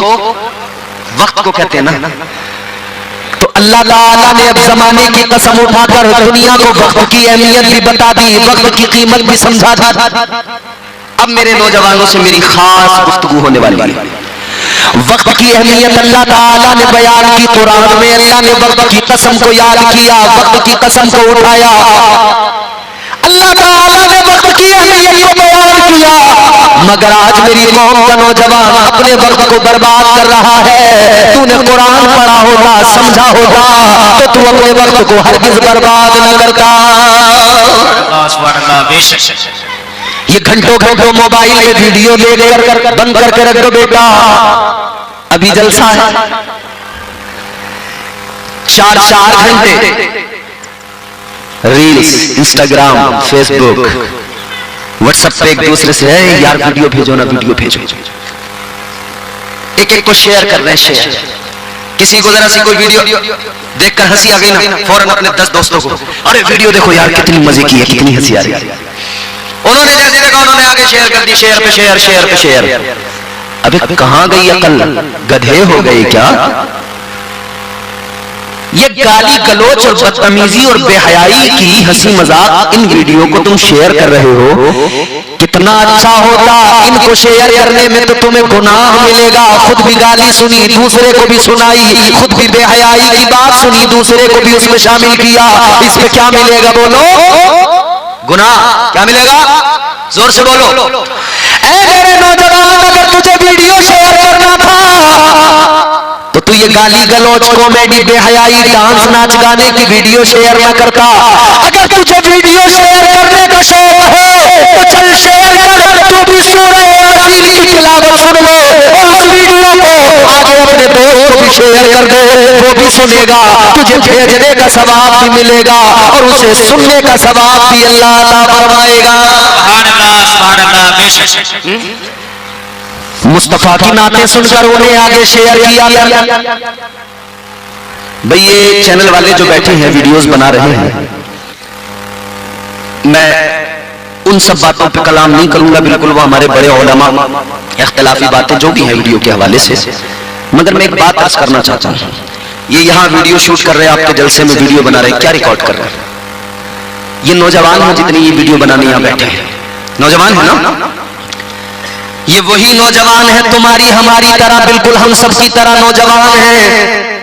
वक्त को कहते हैं ना। तो अल्लाह ताला ने अब जमाने की कसम उठाकर दुनिया को वक्त की अहमियत भी बता दी, वक्त की कीमत भी समझा दी। अब मेरे नौजवानों से मेरी खास गुफ्तगू होने वाली है। वक्त की अहमियत अल्लाह ताला ने बयान की कुरान में। अल्लाह ने वक्त की कसम को याद किया, वक्त की कसम को उठाया। अल्लाह ताला ने वक्त की अहमियत को बयान किया, मगर आज मेरी कौम का नौजवान अपने वक्त को बर्बाद कर रहा है। तूने कुरान पढ़ा होता, समझा होता, तो तू अपने वक्त को हरगिज बर्बाद न करता। ये घंटों घंटों मोबाइल में वीडियो देख कर बंद करके रख दो बेटा, अभी जलसा है। 4 घंटे रील्स, इंस्टाग्राम, फेसबुक, व्हाट्सएप पे एक दूसरे से है यार वीडियो भेजो ना, वीडियो भेजो। एक एक को शेयर कर रहे हैं, शेयर। किसी को जरा सी कोई वीडियो देखकर हंसी आ गई ना, फौरन अपने 10 दोस्तों को अरे वीडियो देखो यार कितनी मजे की है, कितनी हंसी आ रही है। उन्होंने जैसे देखा उन्होंने आगे शेयर कर दी, शेयर पे शेयर, शेयर पे शेयर। अबे कहां गई अकल? गधे हो गए क्या? ये गाली गलोच और बदतमीजी और बेहयाई की हंसी मजाक इन वीडियो को तुम शेयर कर रहे हो। कितना अच्छा होता इनको शेयर करने में, तो तुम्हें गुनाह मिलेगा। खुद भी गाली सुनी, दूसरे को भी सुनाई, खुद भी बेहयाई की बात सुनी, दूसरे को भी उसमें शामिल किया। इसमें क्या मिलेगा? बोलो, गुनाह। क्या मिलेगा? जोर से बोलो। ऐ मेरे नौजवान, अगर तुझे वीडियो शेयर करना था तो तू ये गाली गलौज, कॉमेडी, बेहयाई, डांस, नाच गाने की वीडियो शेयर ना करता। अगर तुझे वीडियो शेयर करने का शौक है तो चल शेयर कर, तू भी सूरह यासीन की तिलावत सुन ले और उस वीडियो को आगे अपने दोस्त को भी शेयर कर दे, वो भी सुनेगा, तुझे भेजने का सवाब भी मिलेगा और उसे सुनने का सवाब भी अल्लाह अता फरमाएगा। मुस्तफा की नातें सुनकर उन्हें आगे शेयर किया। भाई ये चैनल वाले जो बैठे हैं वीडियोस बना रहे हैं, मैं उन सब बातों पे कलाम नहीं करूंगा, बिल्कुल वो हमारे बड़े उलमा इख्तिलाफी बातें जो भी हैं वीडियो के हवाले से, मगर मैं एक बात अर्ज करना चाहता हूं। ये यहाँ वीडियो शूट कर रहे हैं, आपके जलसे में वीडियो बना रहे हैं, क्या रिकॉर्ड कर रहे हैं? ये नौजवान हैं जितने ये वीडियो बनाने यहाँ बैठे हैं, नौजवान है ना? ये वही नौजवान है तुम्हारी हमारी तरह, बिल्कुल हम सब की तरह नौजवान हैं।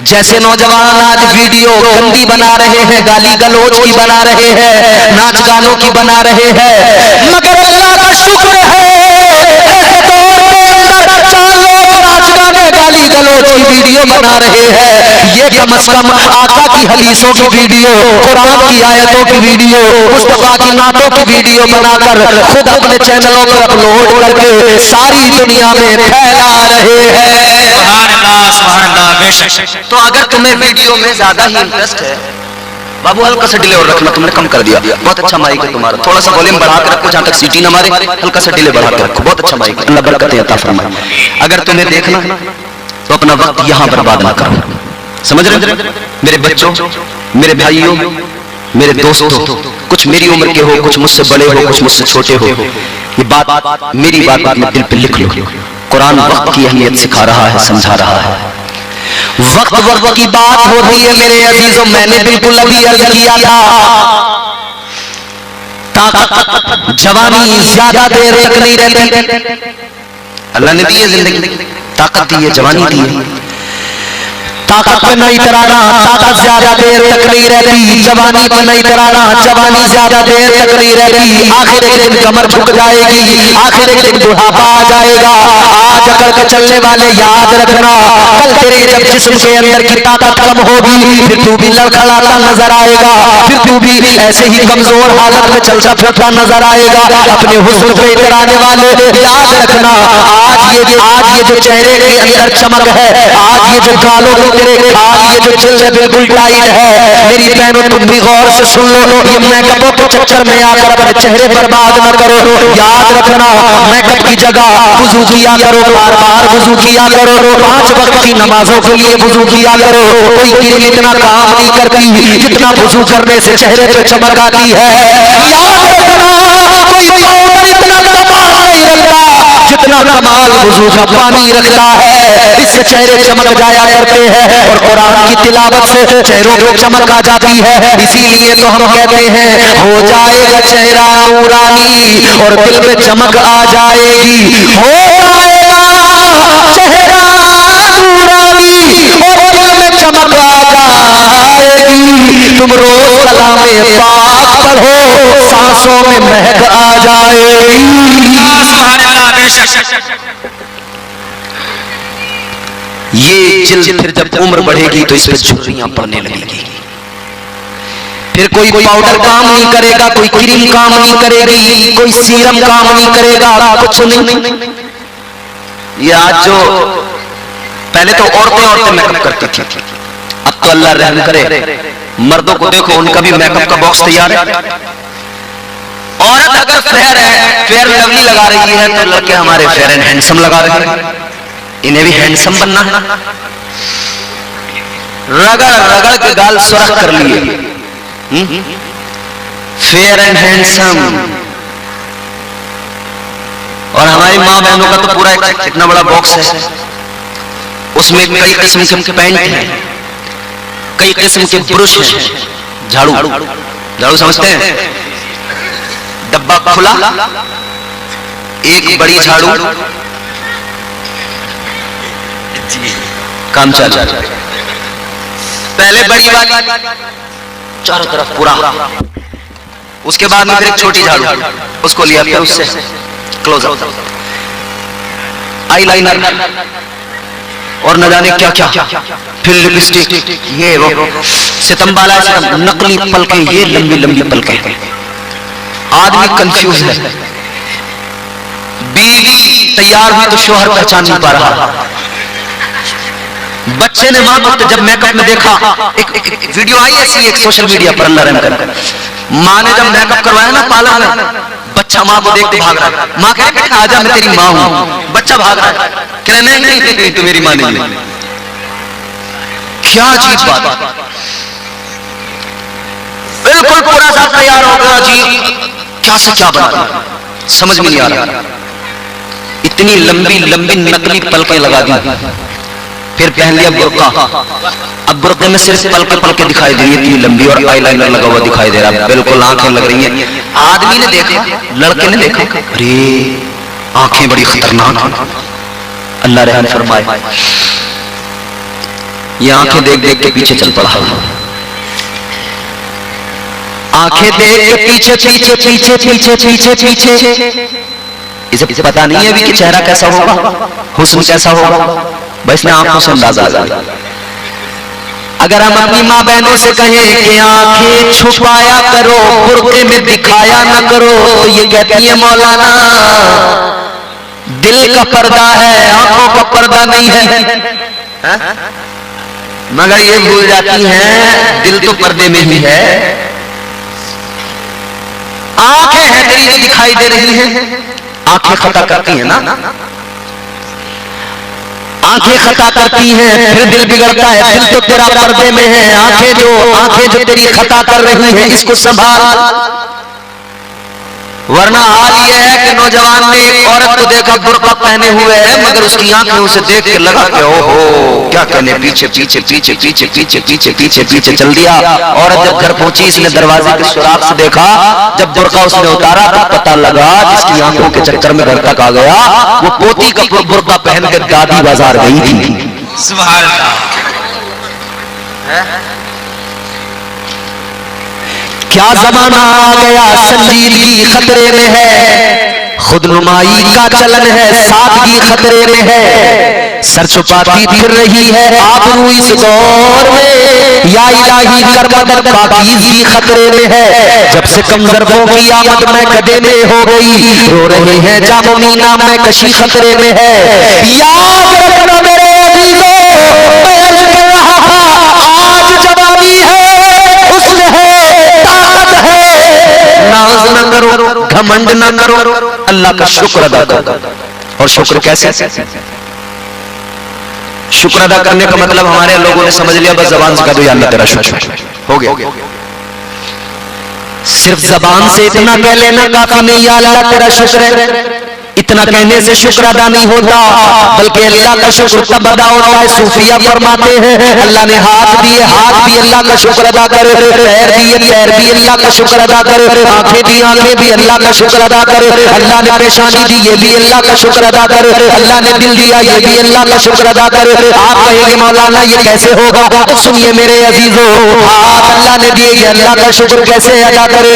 जैसे नौजवान आज वीडियो गंदी बना रहे हैं, गाली गलौज की बना रहे हैं, नाच गानों की बना रहे हैं, मगर अल्लाह का शुक्र है ऐसे दौर के अंदर 4 लोग नाच गाने गाली गलौज की वीडियो बना रहे हैं। ये कम अज कम आका की हदीसों की वीडियो, कुरान की आयतों की वीडियो, मुस्तफा की नातों की वीडियो बनाकर खुद अपने चैनलों पर अपलोड करके सारी दुनिया में फैला रहे हैं। तो अगर तुम्हें वीडियो में ज्यादा ही इंटरेस्ट है, बाबू हल्का सा डिले और रखना, तुमने कम कर दिया, बहुत अच्छा माइक है तुम्हारा, थोड़ा सा वॉल्यूम बढ़ा के रखो जहां तक सीटी ना मारे, हल्का सा डिले बढ़ा के रखो, बहुत अच्छा माइक है, अल्लाह बरकतें अता फरमाए। अगर तुम्हें देखना तो अपना वक्त यहां बर्बाद ना करो, समझ रहे? मेरे बच्चों, मेरे भाइयों, मेरे दोस्तों, कुछ मेरी उम्र के हो, कुछ मुझसे बड़े हो, कुछ मुझसे छोटे हो, ये बात मेरी बात अपने दिल पे लिख लो। कुरान वक्त की अहमियत सिखा रहा है, समझा रहा है। वक्त की बात होती है मेरे अजीजों, मैंने बिल्कुल अभी अर्ज किया था, ताकत जवानी ज्यादा देर तक नहीं रहती। अल्लाह ने दी है जिंदगी, ताकत दी है, जवानी दी है, ताकत पे नहीं कराना, ताकत ज्यादा देर तक नहीं रहती, जवानी पे नहीं कराना, जवानी ज्यादा देर तक नहीं रहती, आखिर एक दिन कमर झुक जाएगी, आखिर एक दिन बुढ़ापा आ जाएगा। आज अकड़ के चलने वाले याद रखना, कल तेरे जब जिस्म के अंदर की ताकत कम होगी, फिर तू भी लड़खड़ाता नजर आएगा, फिर तू भी ऐसे ही कमजोर हालत में चलता फिरता नजर आएगा। अपने हुस्न पे इतराने वाले याद रखना, आज ये जो चेहरे के अंदर चमक है, आज ये जो गालों के तेरे खाल, ये जो चिल्ले बिल्कुल टाइट है, मेरी बहनों तुम भी गौर से सुन लो, ये मेकअपों के चक्कर में आकर अपने चेहरे बर्बाद न करो। याद रखना, मेकअप की जगह वुजू किया करो, बार बार वुजू किया करो, 5 वक्त की नमाजों के लिए वुजू किया करो। कोई क्रीम इतना काम नहीं करती जितना वुजू करने से चेहरे पे चमक आती है। याद रखना, कोई पाउडर इतना कमाल नहीं रखता जितना कमाल वुजू का पानी रखता है, इससे चेहरे चमक जाया करते हैं और कुरान की तिलावत से चेहरों को चमक आ जाती है। इसीलिए तो हम कहते हैं हो जाएगा चेहरा नूरानी और दिल में चमक आ जाएगी, हो जाएगा चेहरा नूरानी और दिल में चमक आ जाएगी। तुम रोज कलामे पाक पढ़ो, सांसों में महक आ जाएगी। ये जिल्द फिर जब उम्र बढ़ेगी तो इस पे झुर्रियां पड़ने लगेगी, फिर कोई पाउडर काम नहीं करेगा, कोई क्रीम काम नहीं करेगी, कोई सीरम काम नहीं करेगा, कुछ नहीं। ये आज जो पहले तो औरतें मेकअप करती थी, अब तो अल्लाह रहम करे मर्दों को देखो, उनका भी मेकअप का बॉक्स तैयार है। औरत अगर फेयर लवली लगा रही है तो लड़के हमारे फेयर एंड हैंडसम लगा रहे हैं, इन्हें भी हैंडसम बनना है। रगड़ रगड़ के गाल सुरख कर लिए, फेयर एंड हैंडसम। और हमारी माँ बहनों का तो पूरा इतना बड़ा बॉक्स है, उसमें कई किस्म के पैंट हैं, कई किस्म के ब्रश हैं, झाड़ू समझते हैं, डब्बा खुला, एक बड़ी झाड़ू, काम चल रहा है। पहले बड़ी वाली चारों तरफ पूरा, उसके बाद में फिर एक छोटी झाड़ू, उसको लिया, फिर उससे क्लोजअप, आईलाइनर और न जाने क्या क्या, फिर लिपस्टिक, ये वो सितम्बाला, नकली पलकें, ये लंबी लंबी पलकें। आदमी कंफ्यूज है, बीवी तैयार हुई तो शोहर पहचान नहीं पा रहा। बच्चे ने मां को जब मेकअप में देखा, एक वीडियो आई ऐसी एक सोशल मीडिया पर, अल्लाह रहम करे, मां ने जब मेकअप करवाया ना पार्लर में, बच्चा माँ को देख के भाग रहा है, माँ कह रही आजा मैं तेरी माँ हूं, बच्चा भाग रहा है, कह रहे नहीं तू मेरी माँ नहीं है। क्या अजीब बात, बिल्कुल पूरा सा तैयार हो गया जी, क्या से क्या बना दिया समझ में नहीं आ रहा। इतनी लंबी लंबी नकली पलकें लगा दी, फिर पहन लिया बुर्का। अब बुर्के में सिर्फ पलके दिखाई दे रही है, इतनी लंबी, और आईलाइनर लगा हुआ दिखाई दे रहा है, बिल्कुल आंखें लग रही हैं। आदमी ने देखा, लड़के ने देखा, अरे आंखें बड़ी खतरनाक, अल्लाह रहम फरमाए। ये आंखें देख देख के पीछे चल पड़ा, आंखें देख के पीछे पीछे पीछे पीछे पीछे पीछे। इसे पता नहीं है अभी कि चेहरा कैसा होगा, हुस्न कैसा होगा, बस ने आंखों से अंदाजा आ जाता। अगर हम अपनी माँ बहनों से कहें कि आंखें छुपाया करो, बुर्के में दिखाया ना करो, तो ये कहती है मौलाना दिल का पर्दा है, आंखों का पर्दा नहीं है। मगर ये भूल जाती हैं दिल तो पर्दे में ही है। आंखें हैं तेरी जो दिखाई दे रही हैं, आंखें खता करती हैं ना, आंखें खता करती हैं, फिर दिल बिगड़ता है, दिल तो तेरा पर्दे में है। आंखें जो तेरी खता कर रही हैं, इसको संभाल, वरना हाल यह है कि नौजवान ने एक औरत को देखा बुर्का पहने हुए है, मगर उसकी आंखें उसे देख के लगा कि ओहो क्या कहने, पीछे पीछे पीछे पीछे पीछे पीछे पीछे पीछे चल दिया। औरत जब घर पहुंची, इसने दरवाजे के सुराख से देखा, जब बुर्का उसने उतारा तो पता लगा जिसकी आंखों के चक्कर में घर तक आ गया, वो पोती का बुर्का पहन कर गादी बाजार गई थी। सुभान अल्लाह। क्या जमाना आ गया, संजीदगी खतरे में है, खुदनुमाई का चलन है, सादगी खतरे में है, सर छुपाती फिर रही है आबरू इस दौर में, या इलाही कर मदद पाकीज़गी खतरे में है। जब से कमजरबों की आमद में कदे में हो गई, रो रहे हैं जामो मीना में कशी खतरे में है। याद रखना मेरे अजीजों, मैं अर्ज कर रहा था, आज जवानी है, उसमें है ताकत है, नाज न करो, घमंड न करो, अल्लाह का शुक्र अदा करो। और शुक्र कैसे? शुक्र अदा करने का मतलब हमारे लोगों ने समझ लिया बस जबान से कह दो या अल्लाह तेरा शुक्र, हो गया। सिर्फ जबान से इतना कह लेना काफी नहीं, या अल्लाह तेरा शुक्र है, इतना कहने से शुक्र अदा नहीं होता, बल्कि अल्लाह का शुक्र तब अदा होता है। सूफिया फरमाते हैं अल्लाह ने हाथ दिए, हाथ भी अल्लाह का शुक्र अदा करे, पैर दिए, पैर भी अल्लाह का शुक्र अदा करे, आंखें दी, आंखें भी अल्लाह का शुक्र अदा करे, अल्लाह ने पेशानी दी, ये भी अल्लाह का शुक्र अदा करे, अल्लाह ने दिल दिया, ये भी अल्लाह का शुक्र अदा करे। आप कहेंगे मौलाना ये कैसे होगा? तो सुनिए मेरे अजीजों, हाथ अल्लाह ने दिए, ये अल्लाह का शुक्र कैसे अदा करे?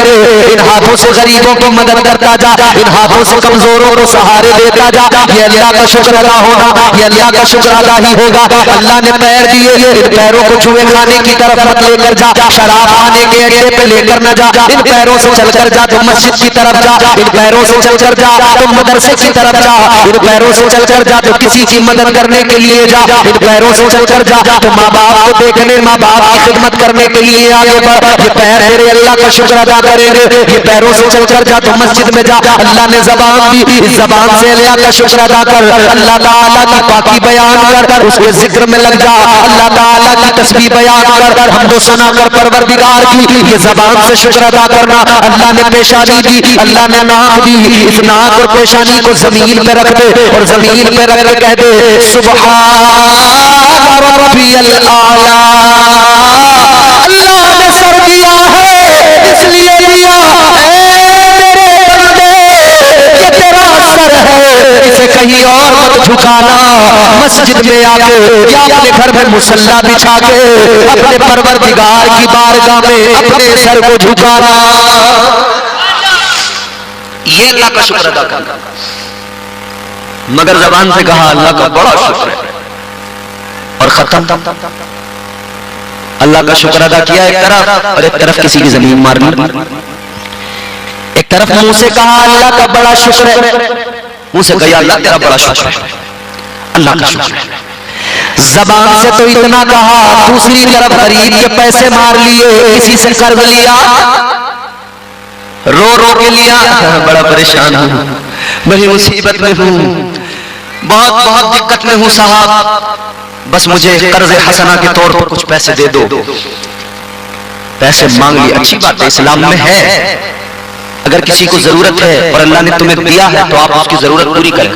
इन हाथों से गरीबों की मदद करता जा, इन हाथों से कमजोरों को सहारे देता जा, ये अल्लाह का शुक्र अदा होगा, ये अल्लाह का शुक्र अदा ही होगा। अल्लाह ने पैर दिए, इन पैरों को जुए खाने की तरफ मत लेकर जा, शराब खाने के अड्डे पे लेकर न जा, इन पैरों से चलकर जा तो मस्जिद की तरफ जा, इन पैरों से चलकर जा तो मदरसे की तरफ जा, इन पैरों से चलकर जा तो किसी की मदद करने के लिए जा, इन पैरों से चलकर जा तो माँ बाप को देखने, माँ बाप की खिदमत करने के लिए आगे बढ़। ये पैर तेरे अल्लाह का शुक्र अदा करेंगे। ये पैरों से चलकर जा तो मस्जिद में जा, अल्लाह ने जबान दी, इस जबान से अल्लाह का शुक्र अदा कर, अल्लाह ताला की पाकी बयान कर, उसके जिक्र में लग जा, अल्लाह ताला की तस्बीह बयान कर, हमको सना कर परवरदिगार की, ये जबान से शुक्र अदा करना। अल्लाह ने पेशानी दी, अल्लाह ने नाक दी, इस नाक और पेशानी को जमीन पे रख दे, और जमीन पे रख के कह दे सुब्हान रब्बियल आला। अल्लाह ने सर दिया है इसलिए दिया, इसे कहीं और मत झुकाना। मस्जिद में आके या अपने घर में मुसल्ला बिछा के अपने परवरदिगार की बारगाह में अपने सर को झुकाना, ये अल्लाह का शुक्र अदा करना। मगर जबान से कहा अल्लाह का बड़ा शुक्र है और खत्म। अल्लाह का शुक्र अदा किया एक तरफ, और एक तरफ किसी की जमीन मार ली। एक तरफ मुंह से कहा अल्लाह का बड़ा शुक्र है, मुंह से कहा अल्लाह तेरा बड़ा शुक्र है, अल्लाह का शुक्र है। जबान से तो इतना कहा, दूसरी तरफ गरीब के पैसे मार लिए, किसी से कर्ज लिया, रो रो के लिया, बड़ा परेशान हूँ, बड़ी मुसीबत में हूँ, बहुत बहुत दिक्कत में हूँ साहब, बस मुझे कर्ज हसना के तौर पर कुछ पैसे दे दो। पैसे मांग लिए, अच्छी बात है, इस्लाम में है, अगर किसी को जरूरत है और अल्लाह ने तुम्हें दिया है तो आप उसकी जरूरत पूरी करें।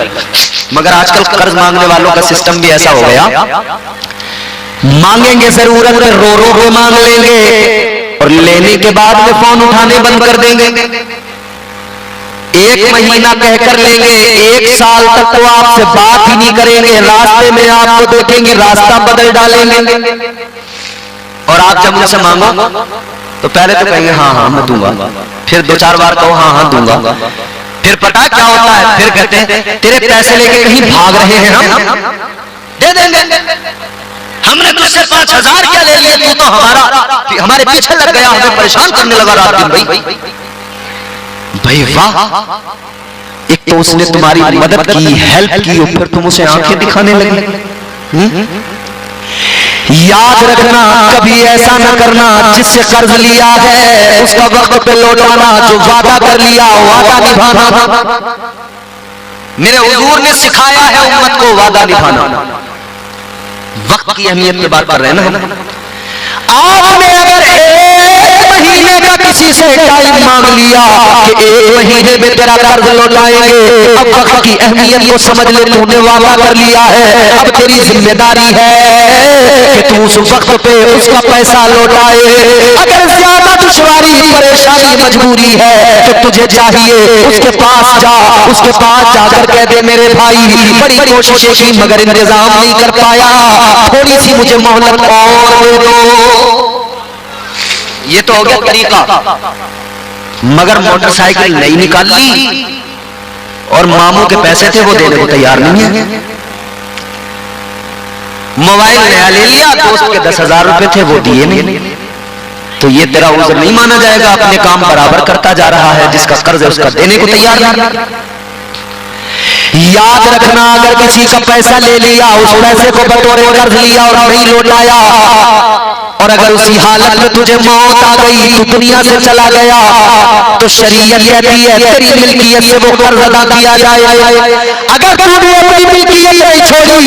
मगर आजकल कर्ज मांगने वालों का सिस्टम भी ऐसा हो गया, मांगेंगे जरूरत में, रो रो के मांग लेंगे और लेने के बाद में फोन उठाने बंद कर देंगे। एक महीना कहकर लेंगे, एक साल तक तो आपसे बात ही नहीं करेंगे, रास्ते में आपको देखेंगे रास्ता बदल डालेंगे। और आप जब उनसे मांगो तो पहले तो कहेंगे हाँ हाँ मैं दूंगा, फिर 2-4 बार कहो हाँ हाँ दूंगा, फिर पता क्या होता है, फिर कहते हैं तेरे पैसे लेके कहीं भाग रहे हैं हम, दे देंगे, हमने तुझसे 5,000 क्या ले लिए, तू तो हमारे पीछे लग गया, हमें परेशान करने लगा रात दिन। भाई वाह, एक तो उसने तुम्हारी मदद की, हेल्प की, ऊपर तुम उसे आंखें दिखाने लगे। याद रखना, कभी ऐसा न करना जिससे कर्ज लिया है उसका वक्त पे लौटाना, जो वादा कर लिया वादा निभाना। मेरे हुजूर ने सिखाया है उम्मत को वादा निभाना। वक्त की अहमियत की बात कर रहे हैं ना। आपने अगर 1 महीने का किसी से टाइम मांग लिया कि 1 महीने में तेरा कर्ज लौटाएंगे, अब वक्त की अहमियत को समझ ले, तूने वादा कर लिया है, अब तेरी जिम्मेदारी है कि तू उस वक्त पे उसका पैसा लौटाए। अगर ज्यादा दुश्वारी, परेशानी, मजबूरी है तो तुझे चाहिए उसके पास जा, उसके पास जाकर कह दे मेरे भाई बड़ी कोशिशें की मगर इंतजाम नहीं कर पाया, थोड़ी सी मुझे मोहलत और दे दो। ये तो हो गया तरीका। मगर मोटरसाइकिल नहीं निकाल ली और मामू के पैसे थे वो देने को तैयार नहीं है। मोबाइल नया ले लिया, दोस्त के 10,000 रुपए थे वो दिए नहीं, तो ये तेरा उज़्र नहीं माना जाएगा। अपने काम बराबर करता जा रहा है, जिसका कर्ज है उसका देने को तैयार नहीं। याद रखना, अगर किसी का पैसा ले लिया, उस पैसे को बतौर कर्ज लिया और नहीं लौटाया, और अगर उसी हालत में तुझे मौत आ गई, तू दुनिया से चला गया, तो शरीयत कहती है तेरी मिल्कियत से वो कर्ज अदा किया जाए। अगर तूने अपनी मिल्कियत नहीं छोड़ी,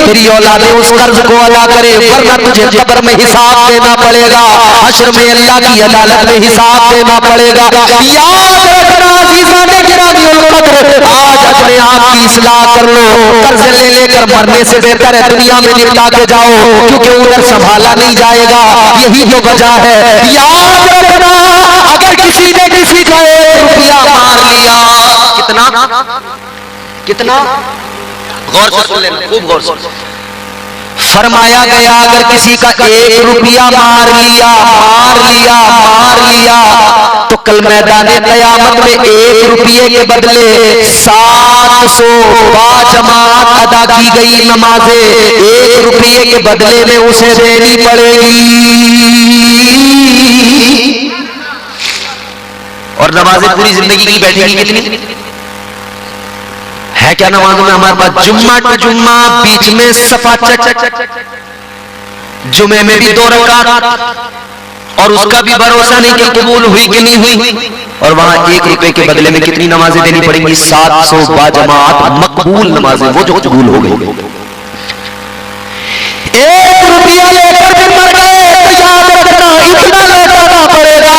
तेरी औलादे उस कर्ज को अदा करे, वरना तुझे कब्र में हिसाब देना पड़ेगा, हश्र में अल्लाह की अदालत में हिसाब देना पड़ेगा। याद रखना अज़ीज़ाने गिरामियुल क़द्र, आज अपने आप की इस्लाह कर लो। कर्ज ले लेकर मरने से बेहतर है दुनिया में निपटा के जाओ, क्योंकि उधर संभाला नहीं जाएगा। यही तो वजह है। याद रखना, अगर किसी ने किसी का 1 रुपया मार लिया, कितना गौर से सुन लेना, खूब गौर से। फरमाया गया अगर किसी का 1 रुपया मार लिया तो कल मैदाने क़यामत में 1 रुपये के बदले 700 बाजमात अदा की गई नमाजें 1 रुपये के बदले में उसे देनी पड़ेगी। और नमाजें पूरी जिंदगी की बैठेगी कितनी है? क्या नमाजों में हमारे पास जुम्मा टू जुम्मा, बीच में सफा चक, जुमे में भी 2 रकात, और उसका भी भरोसा नहीं कि कबूल हुई कि नहीं हुई। और वहां 1 रुपए के बदले में कितनी नमाजें देनी पड़ेंगी? 700 बाजमात मकबूल नमाजें, वो जो कबूल हो गई। 1 रुपया लेकर के मर गए तो याद रखना इतना लौटाना पड़ेगा।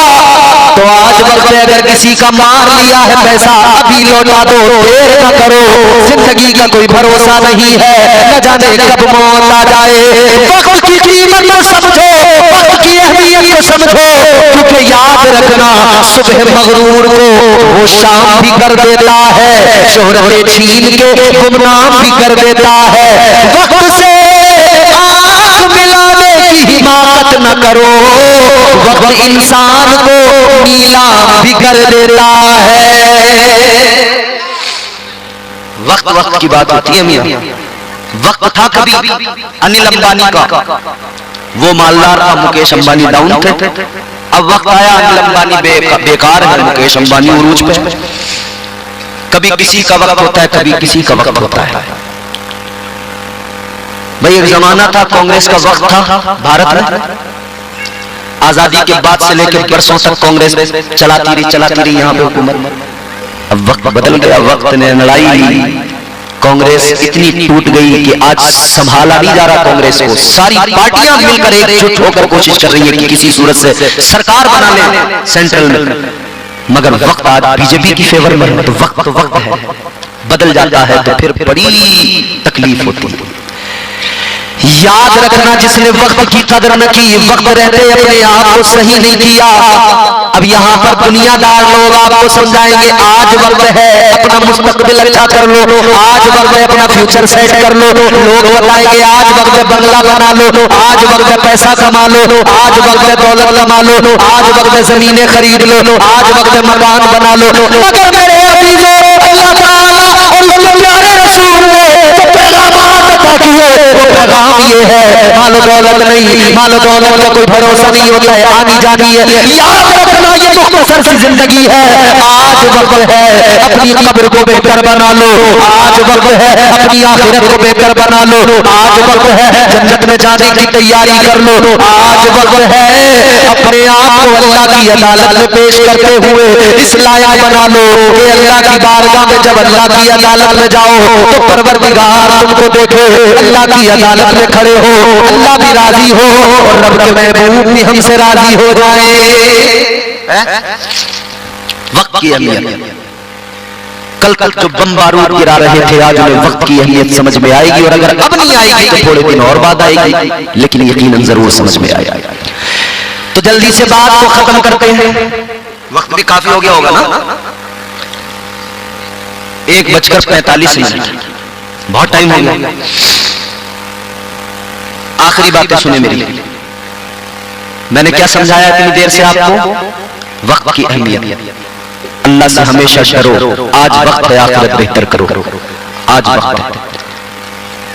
तो आज वक्त अगर किसी का मार लिया है पैसा, अभी लौटा दो, देर न करो। जिंदगी का कोई भरोसा नहीं है, न जाने कब मौत आ जाए। वक्त की कीमत को समझो, वक्त की अहमियत को समझो, क्योंकि याद रखना सुबह मगरूर को वो शाम भी कर देता है, शोहरत छीन के गुमनाम भी कर देता है। वक्त से आंख मिलाने की हिम्मत न करो, वक्त इंसान को नीलाम भी कर देता है। वक्त की बात होती है मियां। वक्त था कभी अनिल अंबानी का, वो मालदार था, मुकेश अंबानी डाउन थे। अब वक्त आया अनिल अंबानी बेकार है, मुकेश अंबानी उरूज पे। कभी किसी का वक्त होता है, कभी किसी का वक्त होता है। भाई एक जमाना था, कांग्रेस का वक्त था भारत में, आजादी के बाद से लेकर बरसों तक कांग्रेस चलाती रही यहाँ पे हुकूमत। अब वक्त बदल गया, वक्त ने लड़ाई ली, कांग्रेस इतनी टूट गई कि आज संभाला नहीं जा रहा कांग्रेस को। सारी पार्टियां मिलकर एकजुट होकर कोशिश कर रही है कि किसी सूरत से सरकार बना ले सेंट्रल में, मगर वक्त आज बीजेपी की फेवर में है, तो वक्त है, बदल जाता है तो फिर बड़ी तकलीफ होती है। याद रखना, जिसने वक्त की कदर न की, वक्त रहते अपने आप को सही नहीं किया। अब यहाँ पर दुनियादार लोग आपको समझाएंगे आज वक्त है, अपना मुस्तकबिल अच्छा कर लो, आज वक्त है अपना फ्यूचर सेट कर लो। लोग बताएंगे आज वक्त है बंगला बना लो, आज वक्त है पैसा कमा लो, आज वक्त है दौलत कमा लो, आज वक्त है जमीनें खरीद लो, आज वक्त है मकान बना लो। मगर मेरे अजीजों, अल्लाह ताला और उसके प्यारे रसूल ने पैगाम ये है, मालो दौलत नहीं, मालो दौलत का कोई भरोसा नहीं होता है, आनी जानी है। याद रखना ये मुख्तसर सी जिंदगी है, आज वक्त है अपनी कब्र को बेहतर बना लो, आज वक्त है अपनी आखिरत को बेहतर बना लो, आज वक्त है जन्नत में जाने की तैयारी कर लो, आज वक्त है अपने आप को अल्लाह की अदालत में पेश करते हुए इस लायक बना लो कि अल्लाह की बारगाह में जब अल्लाह की अदालत में जाओ तो परवरदिगार तुमको देखे, अल्लाह की अदालत में खड़े हो, अल्लाह भी राजी हो और रब के महबूब भी हमसे राजी हो जाए। वक्त की अहमियत, कल जो बम बारूद गिरा रहे थे, आज उन्हें वक्त की अहमियत समझ में आएगी, और अगर अब नहीं आएगी तो थोड़े दिन और बाद आएगी, लेकिन यकीनन जरूर समझ में आएगी। तो जल्दी से बात को खत्म करते हैं, वक्त भी काफी हो गया होगा ना, 1:45, बहुत टाइम हो गया। आखिरी बातें सुने मेरी, मैंने क्या समझाया इतनी देर से आपको? वक्त की अहमियत, अल्लाह से हमेशा डरो, आज वक्त है आखिरत बेहतर करो, आज वक्त है।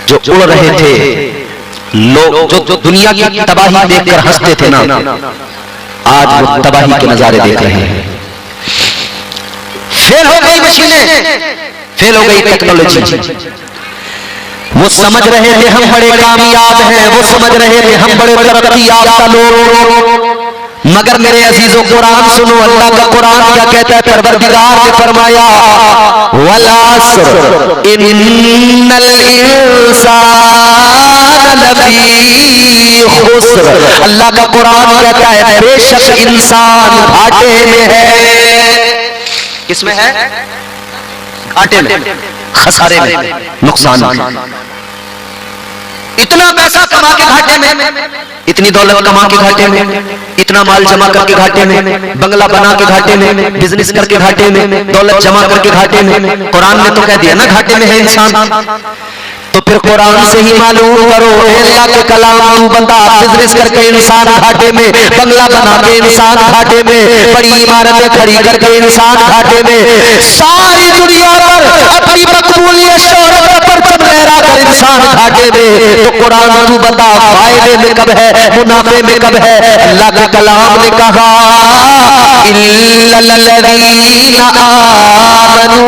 जो उड़ रहे थे लोग, जो दुनिया की तबाही देखकर हंसते थे ना, आज वो तबाही के नजारे देख रहे हैं। फेल हो गई मशीनें, फेल हो गई टेक्नोलॉजी, वो समझ रहे थे हम बड़े कामयाब हैं, वो समझ रहे थे हम बड़े तरक्की याफ्ता लोग, मगर मेरे अजीजों कुरान सुनो, अल्लाह का कुरान क्या कहता है? परवरदिगार ने फरमाया वल अस्र इन्नल इंसान लफी खुस्र। अल्लाह का कुरान कहता है बेशक इंसान घाटे में है। किसमें है? घाटे में, खसारे में, नुकसान में। इतना पैसा कमा के घाटे में, इतनी दौलत कमा के घाटे में, इतना माल जमा करके घाटे में, बंगला बना के घाटे में, बिजनेस करके घाटे में, दौलत जमा करके घाटे में। कुरान ने तो कह दिया ना घाटे में है इंसान, तो फिर कुरान से ही मालूम करो अल्लाह के कलाम तू बता, बिजनेस करके इंसान घाटे में, बंगला बना के इंसान घाटे में, बड़ी इमारतें खड़ी करके इंसान घाटे में, सारी दुनिया पर अपनी मकबूलियत शोहरत पर परचम लहरा कर इंसान घाटे में। तो कुरान तू बता फायदे में कब है, मुनाफे में कब है? अल्लाह के कलाम ने कहा इल्लल्लज़ीना आमनू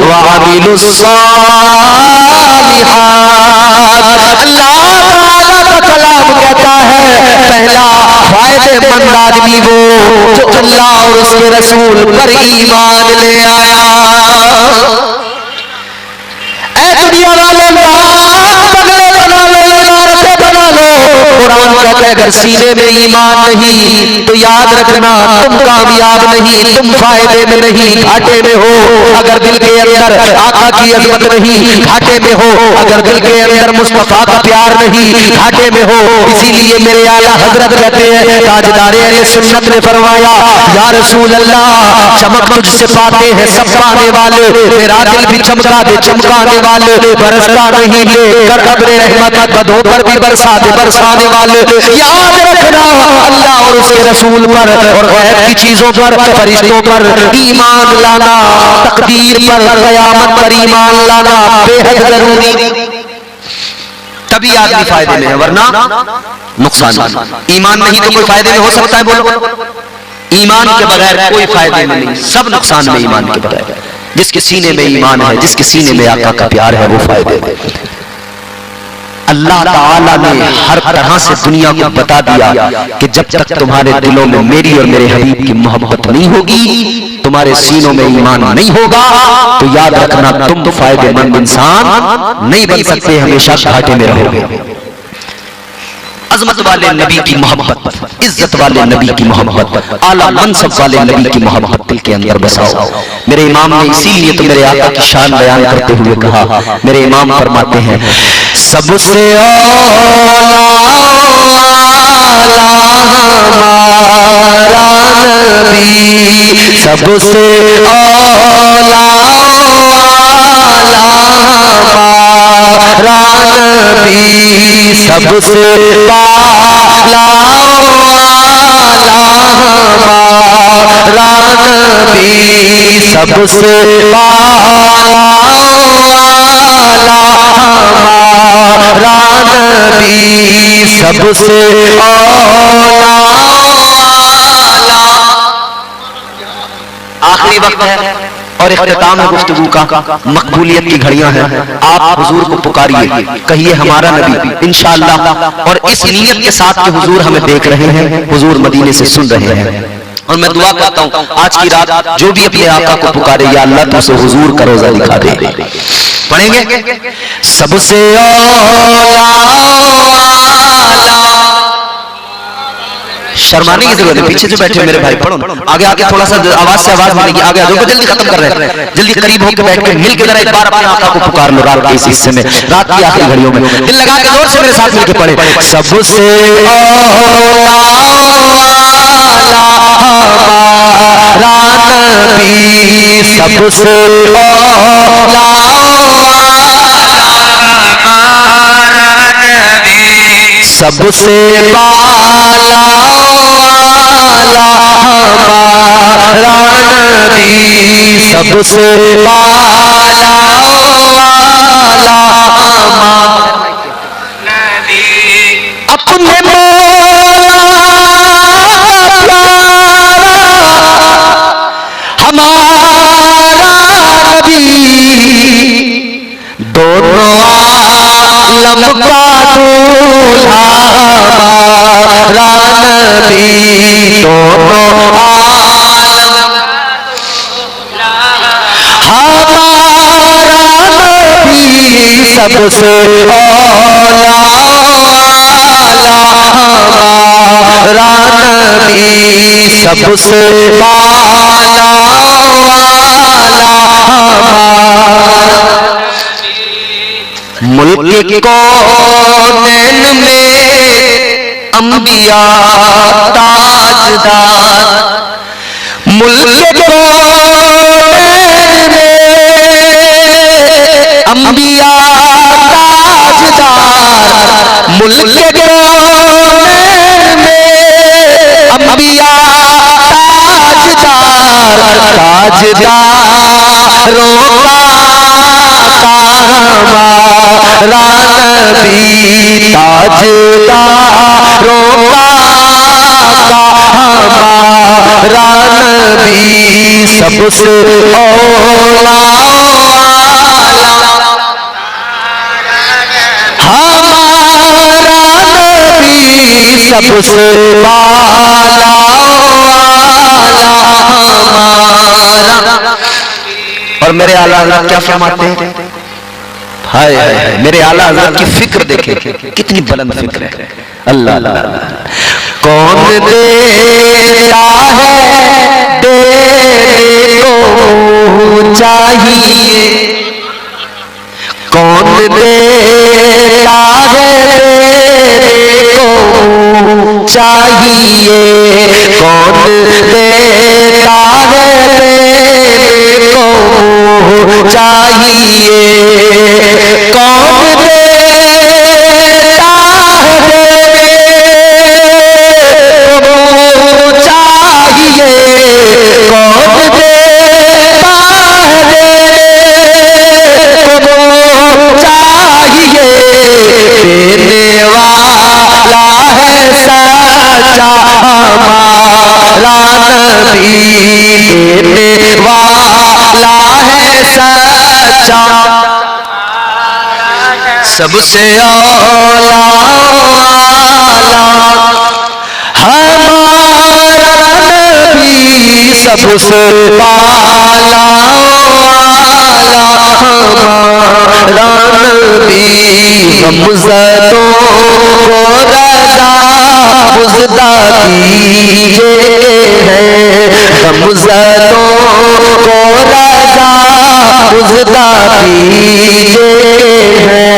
व अमिलुस्सालिहात। अल्लाह ताला का कलाम कहता है पहला फायदेमंद आदमी वो जो अल्लाह और उसके रसूल पर ईमान ले आया। ऐ दुनिया वाले बंगले बना लो, इमारतें बना लो, कुरान कहता है अगर सीने में ईमान नहीं तो याद रखना तुम कामयाब नहीं, तुम फायदे में नहीं, घाटे में हो। अगर दिल के अंदर आका की अज़मत नहीं, घाटे में हो। अगर दिल के अंदर मुस्तफा का प्यार नहीं, घाटे में हो। इसीलिए मेरे आला हजरत कहते हैं ताजदारे अहले सुन्नत ने फरमाया या रसूल अल्लाह चमक तुझसे पाते हैं सब पाने वाले, मेरा दिल भी चमका दे चमकाने वाले, बरसता नहीं लेकर अब्रे रहमत बदों पर भी बरसा दे बरसाने वाले। याद रखना अल्लाह और उसके रसूल पर और गैर की चीजों पर, फरिश्तों पर ईमान लाना, तकदीर पर, क़यामत पर ईमान लाना बेहद जरूरी, तभी आदमी फायदे में है, वरना नुकसान। ईमान नहीं तो कोई फायदे में हो सकता है? बोलो, ईमान के बगैर कोई फायदे में नहीं, सब नुकसान में ईमान के बगैर। जिसके सीने में ईमान है, जिसके सीने में आका का प्यार है, वो फायदे में। अल्लाह ताला ने हर तरह से दुनिया को बता दिया कि जब तक तुम्हारे दिलों में मेरी और मेरे हबीब की मोहब्बत नहीं होगी, तुम्हारे सीनों में ईमान नहीं होगा, तो याद रखना तुम फायदेमंद इंसान नहीं बन सकते, हमेशा घाटे में रहोगे। अजमत वाले नबी की मोहब्बत, इज्जत वाले नबी की मोहब्बत, आला मनसब वाले नबी की मोहब्बत दिल के अंदर बसाओ। मेरे इमाम ने इसीलिए तो मेरे आका की शान बयान करते हुए कहा, मेरे इमाम फरमाते हैं सबसे सबसे सबसे सबसे सबसे आखिरी वक्त है और इख्तिताम है गुफ्तगू का, मकबूलियत की घड़ियां हैं। आप हुजूर को पुकारिए, कहिए हमारा नबी इंशाअल्लाह, और इस नीयत के साथ कि हुजूर हमें देख रहे हैं, हुजूर मदीने से सुन रहे हैं। और मैं दुआ करता हूँ आज की रात जो भी अपने आका को पुकारे, या अल्लाह तुझसे हुजूर का रोजा दिखा दे। पढ़ेंगे सबसे शर्माने की जरूरत है, पीछे जो बैठे मेरे भाई पढ़ो, आगे आगे थोड़ा सा आवाज से आवाज मिलेगी, आगे आ जाओ, जल्दी खत्म कर रहे हैं, जल्दी करीब होकर बैठ के मिल के जरा एक बार अपने आका को पुकार लो रात के इस हिस्से में, रात की आखिरी घड़ियों में दिल लगा के जोर से मेरे साथ मिलके पढ़े सबसे सबसे सबसे अपने मौला हमारा नबी, दोनों आलम का दूल्हा हमारा नबी, दोनों आलम हमारा नबी, सबसे औला हमारा नबी, सबसे आला मुल्क कौनैन में अंबिया ताजदार, मुल्क कौनैन में अंबिया ताजदार, मुल्क कौनैन में अंबिया ताजदार, ताजदारों हमारा नबी, ताजदारों हमारा नबी, सबसे औला हमारा नबी, सबसे आला हमारा। और मेरे आला हज़रत क्या फरमाते हैं, हाय हाय हाय, मेरे आला हज़रत की फिक्र देखे कितनी बुलंद फिक्र है। अल्लाह कौन देता है देने को चाहिए, कौन देता है देने को चाहिए, कौन देता है देने को चाहिए, कौन देता है वो चाहिए, कौन देता है वो चाहिए, देने वाला है सच्चा हमारा नबी, देने वाला है सच्चा, सबसे औला हमारा नबी, सबसे पाला हमारा नबी, हमज़दों को रज़ा मुज़दा कीजिए हैं, हमज़दों को रज़ा मुज़दा कीजिए हैं,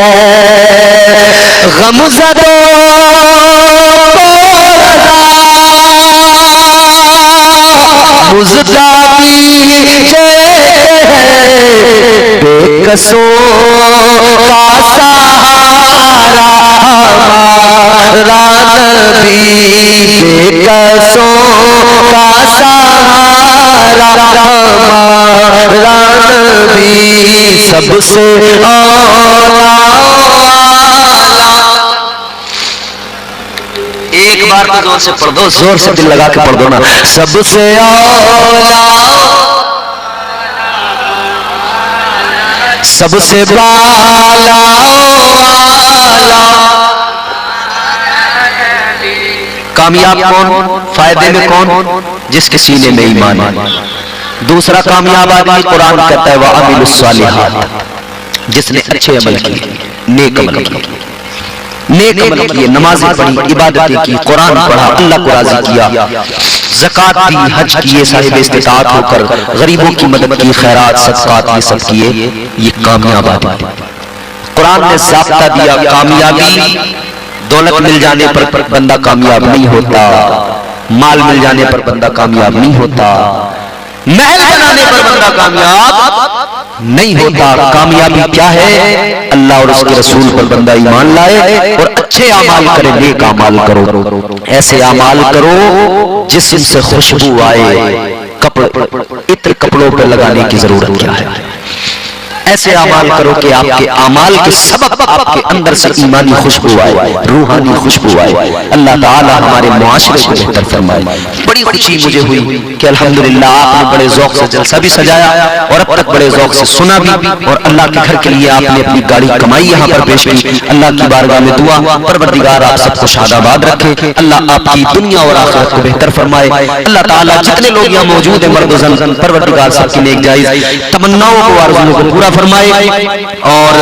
गमज़दों को रज़ा मुज़दा कीजिए हैं, बेकसों का सहारा हमारा नबी, बेकसों का सहारा हमारा नबी, सबसे औला। एक बार तो जोर से पढ़ दो, जोर से दिल लगा के पढ़ दो ना, सबसे औला, सबसे बाला कामयाब कौन, फायदे में कौन, जिसके सीने में ईमान है। दूसरा कामयाब आदमी कुरान कहता है वह अमीलुस्सालिहात, जिसने अच्छे अमल किए, नेक अमल किए, नेक अमल किए, नमाजें पढ़ी, इबादतें की, कुरान पढ़ा, अल्लाह को राजी किया, ज़कात दी, हज किए, साहिब इस्तिताअत होकर गरीबों की मदद की, खैरात सदकात ये सब किए, ये कामयाब आदमी। कुरान ने ज़ाब्ता दिया, कामयाबी दौलत मिल जाने पर बंदा कामयाब नहीं होता, माल मिल जाने पर बंदा कामयाब नहीं होता, महल बनाने पर बंदा कामयाब नहीं होता। कामयाबी क्या है? अल्लाह और उसके रसूल पर बंदा ईमान लाए और अच्छे अमाल करे, नेक अमाल करो, ऐसे अमाल करो जिससे खुशबू आए। कपड़े, इत्र कपड़ों पर लगाने की जरूरत क्या है? ऐसे अमाल करो कि आपके अमाल के सबब आपके अंदर से ईमानी खुशबू आए, रूहानी खुशबू आए। अल्लाह ताला हमारे मुआशरे को बेहतर फरमाए। बड़ी खुशी मुझे हुई कि अल्हम्दुलिल्लाह आपने बड़े ज़ौक़ से जलसा भी सजाया और अब तक बड़े ज़ौक़ से सुना भी, और अल्लाह के घर के लिए आपने अपनी गाड़ी कमाई यहाँ पर पेश की। अल्लाह की बारगाह में दुआ, परवरदिगार आप सबको शादाबाद रखे, अल्लाह आपकी दुनिया और आखिरत को बेहतर फरमाए। अल्लाह ताला जितने लोग यहाँ मौजूद हैं मर्द ज़न, परवरदिगार सबकी नेक जायज़ तमन्नाओं को, आरज़ुओं को पूरा फरमाए, और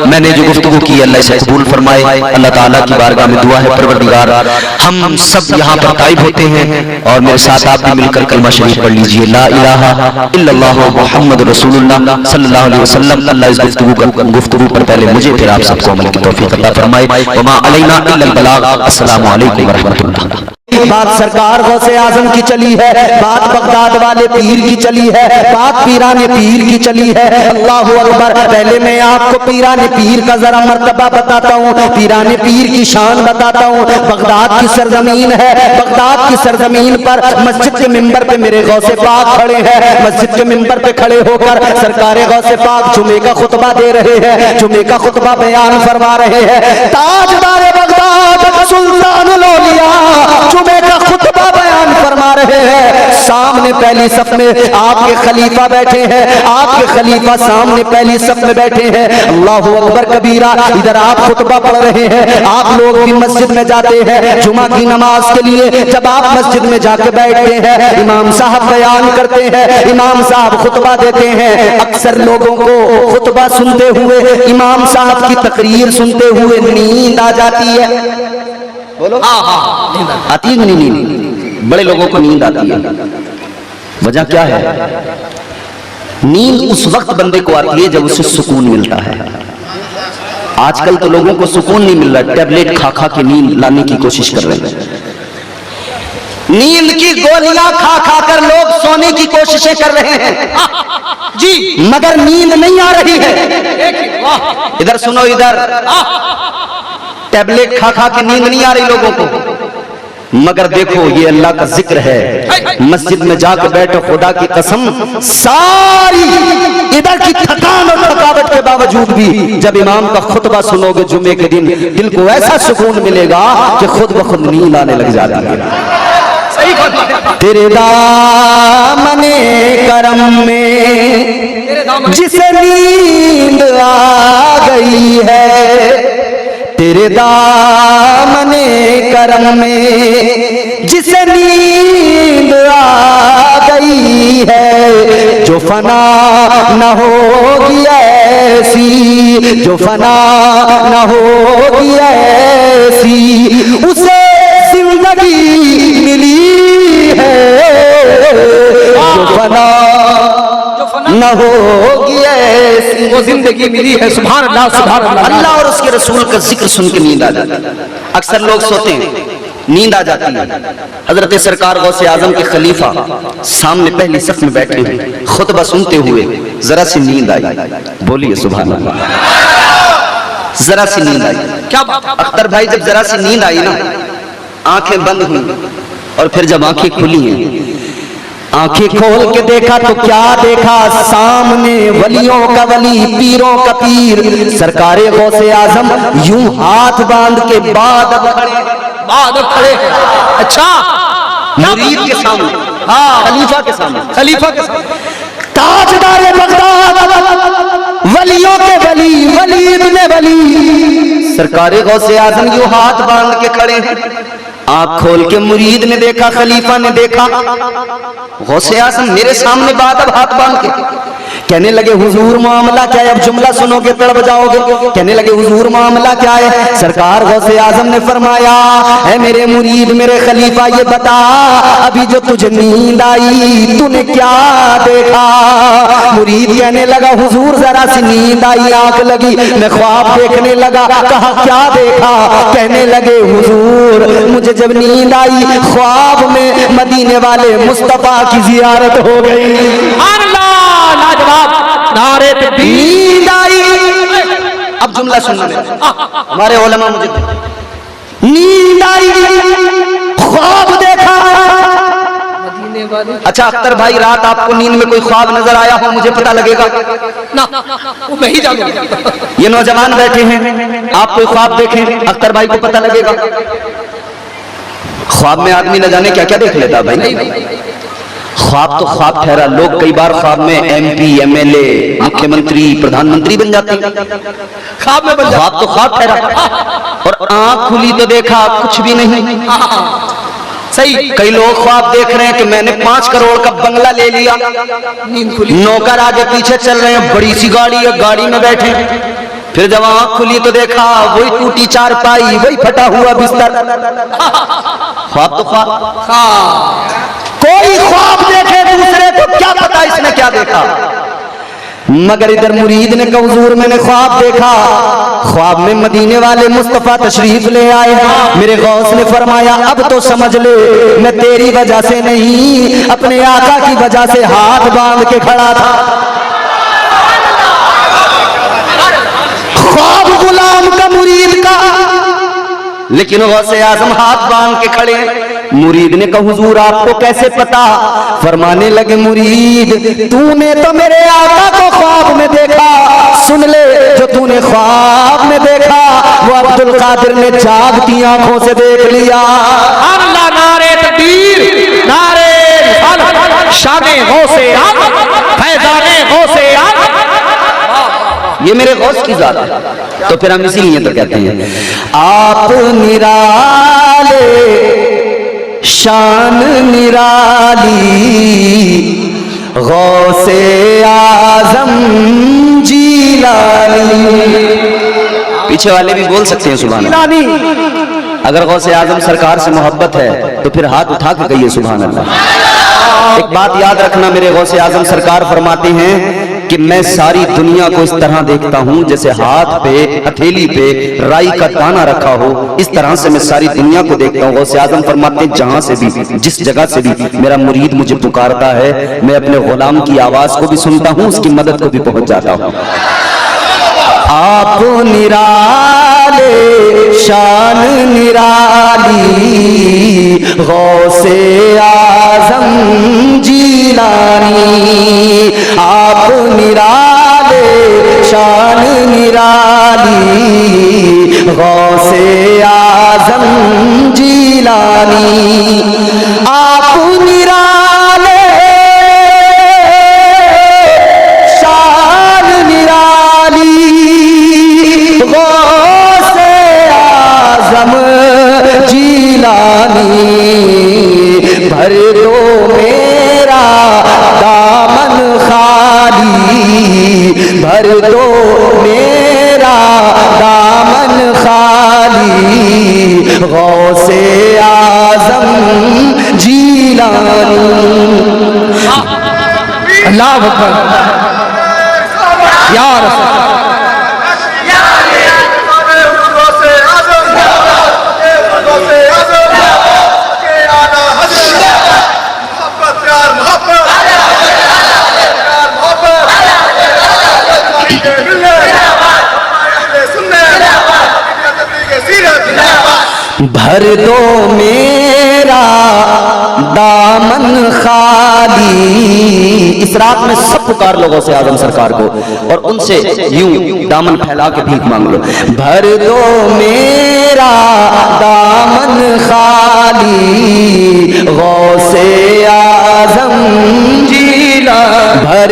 मैंने जो गुफ्तगू की अल्लाह इसे कबूल फरमाए। अल्लाह ताला की बारगाह में दुआ है परवरदिगार हम सब यहाँ पर ताइब होते हैं, और मेरे साथ आप भी मिलकर कलमा शरीफ पढ़ लीजिए, ला इलाहा इल्लल्लाह मुहम्मद रसूलुल्लाह सल्लल्लाहु अलैहि वसल्लम। अल्लाह इस गुफ्तगू पर पहले मुझे फिर आप सबको अमल की तौफीक अता फरमाए। वमा अलैना इल्लल बलाग। अस्सलामु अलैकुम व रहमतुल्लाह। बात सरकार गौसे आजम की चली है, बात बगदाद वाले पीर की चली है, बात पीराने पीर की चली है। अल्लाहु अकबर। पहले मैं आपको पीराने पीर का जरा मर्तबा बताता हूँ, पीराने पीर की शान बताता हूँ। बगदाद की सरजमीन है, बगदाद की सरजमीन पर मस्जिद के मिंबर पे मेरे गौसे पाक खड़े हैं। मस्जिद के मिंबर पे खड़े होकर सरकार गौसे पाक जुमे का खुतबा दे रहे हैं, जुमे का खुतबा बयान फरमा रहे हैं। ताजदार बगदाद सुल्तानुल औलिया जुमे का खुतबा बयान फरमा रहे हैं। सामने पहली सफ में आपके खलीफा बैठे हैं, आपके खलीफा सामने पहली सफ में बैठे हैं। अल्लाहु अकबर कबीरा। इधर आप खुतबा पढ़ रहे हैं, आप लोग भी मस्जिद में जाते हैं जुमा की नमाज के लिए। जब आप मस्जिद में जाके बैठते हैं, इमाम साहब बयान करते हैं, इमाम साहब खुतबा देते हैं। अक्सर लोगों को खुतबा सुनते हुए, इमाम साहब की तकरीर सुनते हुए नींद आ जाती है। बोलो आती है नहीं? नींद बड़े लोगों को नींद आती है। वजह क्या है? नींद उस वक्त बंदे को आती है जब उसे सुकून मिलता है। आजकल तो लोगों को सुकून नहीं मिल रहा, टैबलेट खा खा के नींद लाने की कोशिश कर रहे हैं। नींद की गोलियां खा खा कर लोग सोने की कोशिशें कर रहे हैं जी, मगर नींद नहीं आ रही है। इधर सुनो, इधर टैबलेट खा खा के नींद नहीं आ रही लोगों को, मगर देखो ये अल्लाह का जिक्र है। मस्जिद में जाकर बैठो, खुदा की कसम सारी इधर की थकान और थकावट के बावजूद भी जब इमाम का खुतबा सुनोगे जुमे के दिन, दिल को ऐसा सुकून मिलेगा कि खुद ब खुद नींद आने लग जाती है। तेरे दामने करम में जिसे नींद आ गई गई है तेरे दामने करम में जिसे नींद आ गई है, जो फना न होगी ऐसी, जो फना न होगी ऐसी, उसे जिंदगी मिली है, जो फना न होगी ऐसी, वो जिंदगी मिली है। सुभान अल्लाह, सुभान अल्लाह। अल्लाह और उसके रसूल का जिक्र सुन के नींद आ जाती है। अक्सर लोग सोते हैं, नींद आ जाती है। हजरत सरकार गौसे आजम के खलीफा सामने पहली सफ में बैठे हैं, खुतबा सुनते हुए जरा सी नींद आई। बोलिए सुभान अल्लाह। जरा सी नींद आई। क्या बात? अख्तर भाई, जब जरा सी नींद आई ना, आंखें बंद हुई और फिर जब आंखें खुली हैं, आंखें खोल के देखा तो क्या देखा, सामने वलियों का वली, पीरों का पीर, सरकारे गौसे आजम यूं हाथ बांध के बाद खड़े हैं। अच्छा, मुरीद के सामने, हाँ, खलीफा के सामने, खलीफा के साथ ताजदार बगदाद, वलियों के वली, वली इब्ने वली, सरकारे गौसे आजम यूं हाथ बांध के खड़े हैं। आंख खोल के मुरीद ने देखा, खलीफा ने देखा, गौसे आजम मेरे सामने बादब हाथ बांध के कहने लगे हुजूर मामला क्या है? अब जुमला सुनोगे तड़प जाओगे। कहने लगे हुजूर मामला क्या है? सरकार गौसे आजम ने फरमाया, है मेरे मुरीद, मेरे खलीफा, ये बता अभी जो तुझे नींद आई तूने क्या देखा? मुरीद कहने लगा हुजूर जरा सी नींद आई, आंख लगी, मैं ख्वाब देखने लगा। कहा क्या देखा? कहने लगे हुजूर मुझे जब नींद आई ख्वाब में मदीने वाले मुस्तफा की जियारत हो गई। लाजवाब, नारे तकबीर। नींद आई, अब जुमला सुनना हमारे उलमा मुझे, नींद आई, ख्वाब देखा। अच्छा अख्तर भाई, रात आपको नींद में कोई ख्वाब नजर आया हो, मुझे पता लगेगा ना, वो मैं ही जानूंगा। ये नौजवान बैठे हैं, आप कोई ख्वाब देखें, अख्तर भाई को पता लगेगा। ख्वाब में आदमी न जाने क्या क्या देख लेता भाई। ख्वाब तो ख्वाब ठहरा, लोग कई बार ख्वाब में MP, MLA, मुख्यमंत्री, प्रधानमंत्री बन जाते हैं। ख्वाब में बन ख्वाब तो ख्वाब ठहरा, और आंख खुली तो देखा कुछ भी नहीं। सही। कई लोग ख्वाब देख रहे हैं कि मैंने 5 करोड़ का बंगला ले लिया, नींद खुली, नौकर आगे पीछे चल रहे हैं, बड़ी सी गाड़ी है, गाड़ी में बैठे, फिर जब आंख खुली तो देखा वही टूटी चारपाई, वही फटा हुआ बिस्तर। ख्वाब तो ख्वाब। कोई ख्वाब देखे दूसरे को क्या पता इसने क्या देखा, मगर इधर मुरीद ने कहा हुजूर मैंने ख्वाब देखा, ख्वाब में मदीने वाले मुस्तफा तशरीफ ले आए। मेरे गौस ने फरमाया अब तो समझ ले मैं तेरी वजह से नहीं अपने आका की वजह से हाथ बांध के खड़ा था। ख्वाब गुलाम का, मुरीद का, लेकिन गौसे आजम हाथ बांध के खड़े हैं। मुरीद ने कहा हुजूर आपको कैसे पता? फरमाने लगे मुरीद तूने तो मेरे आका को ख्वाब में देखा, सुन ले जो तूने ख्वाब में देखा वो अब्दुल कादिर ने जागती आंखों से देख लिया। अल्लाह, नारे तकबीर, नारे रिसालत, शाने गौसे आजम, फैजाने गौसे आजम। ये मेरे गौस की जात है, तो फिर हम इसीलिए तो कहते हैं आप निराले शान निराली, गौसे आजम जीलानी। पीछे वाले भी बोल सकते हैं सुभान अल्लाह। अगर गौसे आजम सरकार से मोहब्बत है तो फिर हाथ उठा के कहिए सुभान अल्लाह। एक बात याद रखना, मेरे गौसे आजम सरकार फरमाते हैं कि मैं सारी दुनिया को इस तरह देखता हूं जैसे हाथ पे, हथेली पे राई का दाना रखा हो, इस तरह से मैं सारी दुनिया को देखता हूं। गौसे आजम फरमाते हैं जहां से भी, जिस जगह से भी मेरा मुरीद मुझे पुकारता है, मैं अपने गुलाम की आवाज को भी सुनता हूं, उसकी मदद को भी पहुंच जाता हूं। आप निराले शान निराली, गौसे आजम जीलानी। आप निराले शान निराली, गौसे आजम जीलानी। आप निराले शान निराली, अल्लाहु अकबर या रसूल भर दो मेरा दामन खाली। इस रात में सब पुकार लोगों से आजम सरकार को और उनसे यूं दामन फैला के भीख मांग लो। भर दो मेरा दामन खाली गौसे आजम जीला। भर